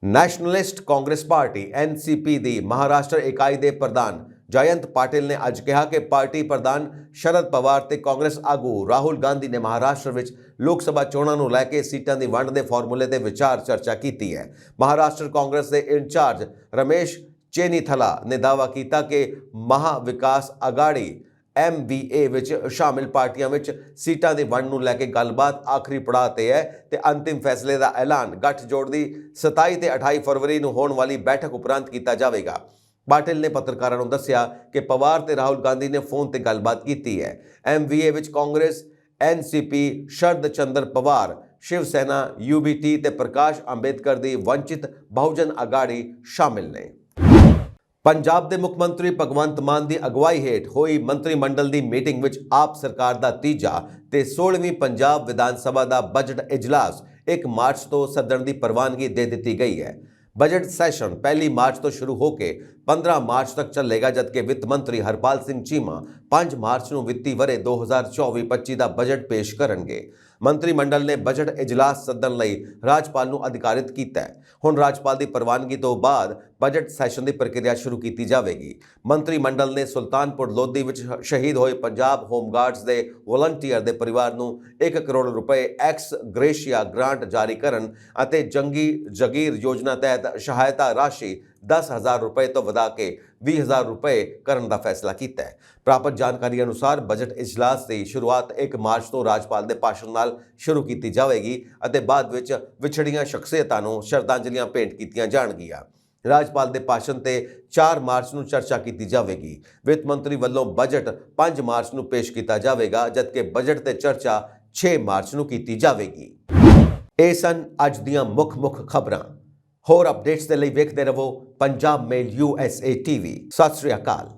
ਨੈਸ਼ਨਲਿਸਟ ਕਾਂਗਰਸ ਪਾਰਟੀ NCP ਦੀ ਮਹਾਰਾਸ਼ਟਰ ਇਕਾਈ ਦੇ ਪ੍ਰਧਾਨ ਜਯੰਤ ਪਾਟਿਲ ਨੇ ਅੱਜ ਕਿਹਾ ਕਿ ਪਾਰਟੀ ਪ੍ਰਧਾਨ ਸ਼ਰਦ ਪਵਾਰ ਤੇ ਕਾਂਗਰਸ ਆਗੂ ਰਾਹੁਲ ਗਾਂਧੀ ਨੇ ਮਹਾਰਾਸ਼ਟਰ ਵਿੱਚ ਲੋਕ ਸਭਾ ਚੋਣਾਂ ਨੂੰ ਲੈ ਕੇ ਸੀਟਾਂ ਦੀ ਵੰਡ ਦੇ ਫਾਰਮੂਲੇ ਤੇ ਵਿਚਾਰ ਚਰਚਾ ਕੀਤੀ ਹੈ। ਮਹਾਰਾਸ਼ਟਰ ਕਾਂਗਰਸ ਦੇ ਇੰਚਾਰਜ ਰਮੇਸ਼ ਚੇਨੀਥਲਾ ਨੇ ਦਾਅਵਾ ਕੀਤਾ ਕਿ ਮਹਾ ਵਿਕਾਸ ਅਗਾੜੀ MVA ਵਿੱਚ ਸ਼ਾਮਿਲ ਪਾਰਟੀਆਂ ਵਿੱਚ ਸੀਟਾਂ ਦੀ ਵੰਡ ਨੂੰ ਲੈ ਕੇ ਗੱਲਬਾਤ ਆਖਰੀ ਪੜਾਅ ਤੇ ਹੈ ਤੇ ਅੰਤਿਮ ਫੈਸਲੇ ਦਾ ਐਲਾਨ ਗੱਠਜੋੜ ਦੀ 27 ਤੇ 28 ਫਰਵਰੀ ਨੂੰ ਹੋਣ ਵਾਲੀ ਬੈਠਕ ਉਪਰੰਤ ਕੀਤਾ ਜਾਵੇਗਾ। ਪਾਟਿਲ ਨੇ ਪੱਤਰਕਾਰਾਂ ਨੂੰ ਦੱਸਿਆ ਕਿ ਪਵਾਰ ਤੇ ਰਾਹੁਲ ਗਾਂਧੀ ਨੇ ਫੋਨ ਤੇ ਗੱਲਬਾਤ ਕੀਤੀ ਹੈ। MVA ਵਿੱਚ ਕਾਂਗਰਸ, NCP, ਸ਼ਰਦ ਚੰਦਰ ਪਵਾਰ, ਸ਼ਿਵ ਸੈਨਾ, UBT ਤੇ ਪ੍ਰਕਾਸ਼ ਅੰਬੇਦਕਰ ਦੀ ਵੰਚਿਤ ਬਹੁਜਨ ਅਗਾੜੀ ਸ਼ਾਮਿਲ ਨੇ। ਪੰਜਾਬ ਦੇ ਮੁੱਖ ਮੰਤਰੀ ਭਗਵੰਤ ਮਾਨ ਦੀ ਅਗਵਾਈ ਹੇਠ ਹੋਈ ਮੰਤਰੀ ਮੰਡਲ ਦੀ ਮੀਟਿੰਗ ਵਿੱਚ ਆਪ ਸਰਕਾਰ ਦਾ ਤੀਜਾ ਤੇ 16ਵੀਂ ਪੰਜਾਬ ਵਿਧਾਨ ਸਭਾ ਦਾ ਬਜਟ ਇਜਲਾਸ 1 ਮਾਰਚ ਤੋਂ ਸੱਦਣ ਦੀ ਪ੍ਰਵਾਨਗੀ ਦੇ ਦਿੱਤੀ ਗਈ ਹੈ। ਬਜਟ ਸੈਸ਼ਨ 1 ਮਾਰਚ ਤੋਂ ਸ਼ੁਰੂ ਹੋ ਕੇ 15 ਮਾਰਚ ਤੱਕ ਚੱਲੇਗਾ, ਜਦਕਿ ਵਿੱਤ ਮੰਤਰੀ ਹਰਪਾਲ ਸਿੰਘ ਚੀਮਾ 5 ਮਾਰਚ ਨੂੰ ਵਿੱਤੀ ਵਰ੍ਹੇ 2024-25 ਦਾ ਬਜਟ ਪੇਸ਼ ਕਰਨਗੇ। ਮੰਤਰੀ ਮੰਡਲ ਨੇ ਬਜਟ ਇਜਲਾਸ ਸੱਦਣ ਲਈ ਰਾਜਪਾਲ ਨੂੰ ਅਧਿਕਾਰਿਤ ਕੀਤਾ ਹੈ। ਹੁਣ ਰਾਜਪਾਲ ਦੀ ਪ੍ਰਵਾਨਗੀ ਤੋਂ ਬਾਅਦ ਬਜਟ ਸੈਸ਼ਨ ਦੀ ਪ੍ਰਕਿਰਿਆ ਸ਼ੁਰੂ ਕੀਤੀ ਜਾਵੇਗੀ। ਮੰਤਰੀ ਮੰਡਲ ਨੇ ਸੁਲਤਾਨਪੁਰ ਲੋਧੀ ਵਿੱਚ ਸ਼ਹੀਦ ਹੋਏ ਪੰਜਾਬ ਹੋਮਗਾਰਡਸ ਦੇ ਵਲੰਟੀਅਰ ਦੇ ਪਰਿਵਾਰ ਨੂੰ 1 ਕਰੋੜ ਰੁਪਏ ਐਕਸ ਗ੍ਰੇਸ਼ੀਆ ਗ੍ਰਾਂਟ ਜਾਰੀ ਕਰਨ ਅਤੇ ਜੰਗੀ ਜਗੀਰ ਯੋਜਨਾ ਤਹਿਤ ਸਹਾਇਤਾ ਰਾਸ਼ੀ 10,000 ਰੁਪਏ ਤੋਂ ਵਧਾ ਕੇ 20,000 ਰੁਪਏ ਕਰਨ ਦਾ ਫੈਸਲਾ ਕੀਤਾ ਹੈ। ਪ੍ਰਾਪਤ ਜਾਣਕਾਰੀ ਅਨੁਸਾਰ ਬਜਟ ਇਜਲਾਸ ਦੀ ਸ਼ੁਰੂਆਤ 1 ਮਾਰਚ ਤੋਂ ਰਾਜਪਾਲ ਦੇ ਭਾਸ਼ਣ ਨਾਲ ਸ਼ੁਰੂ ਕੀਤੀ ਜਾਵੇਗੀ ਅਤੇ ਬਾਅਦ ਵਿੱਚ ਵਿਛੜੀਆਂ ਸ਼ਖਸੀਅਤਾਂ ਨੂੰ ਸ਼ਰਧਾਂਜਲੀਆਂ ਭੇਂਟ ਕੀਤੀਆਂ ਜਾਣਗੀਆਂ। ਰਾਜਪਾਲ ਦੇ ਭਾਸ਼ਣ ਤੇ 4 ਮਾਰਚ ਨੂੰ ਚਰਚਾ ਕੀਤੀ ਜਾਵੇਗੀ। ਵਿੱਤ ਮੰਤਰੀ ਵੱਲੋਂ ਬਜਟ 5 ਮਾਰਚ ਨੂੰ ਪੇਸ਼ ਕੀਤਾ ਜਾਵੇਗਾ, ਜਦਕਿ ਬਜਟ ਤੇ ਚਰਚਾ 6 ਮਾਰਚ ਨੂੰ ਕੀਤੀ ਜਾਵੇਗੀ। ਇਹ ਸਨ ਅੱਜ ਦੀਆਂ ਮੁੱਖ ਖਬਰਾਂ। ਹੋਰ ਅਪਡੇਟਸ ਦੇ ਲਈ ਵੇਖਦੇ ਰਹੋ ਪੰਜਾਬ ਮੇਲ USA TV। ਸਤਿ ਸ਼੍ਰੀ ਅਕਾਲ।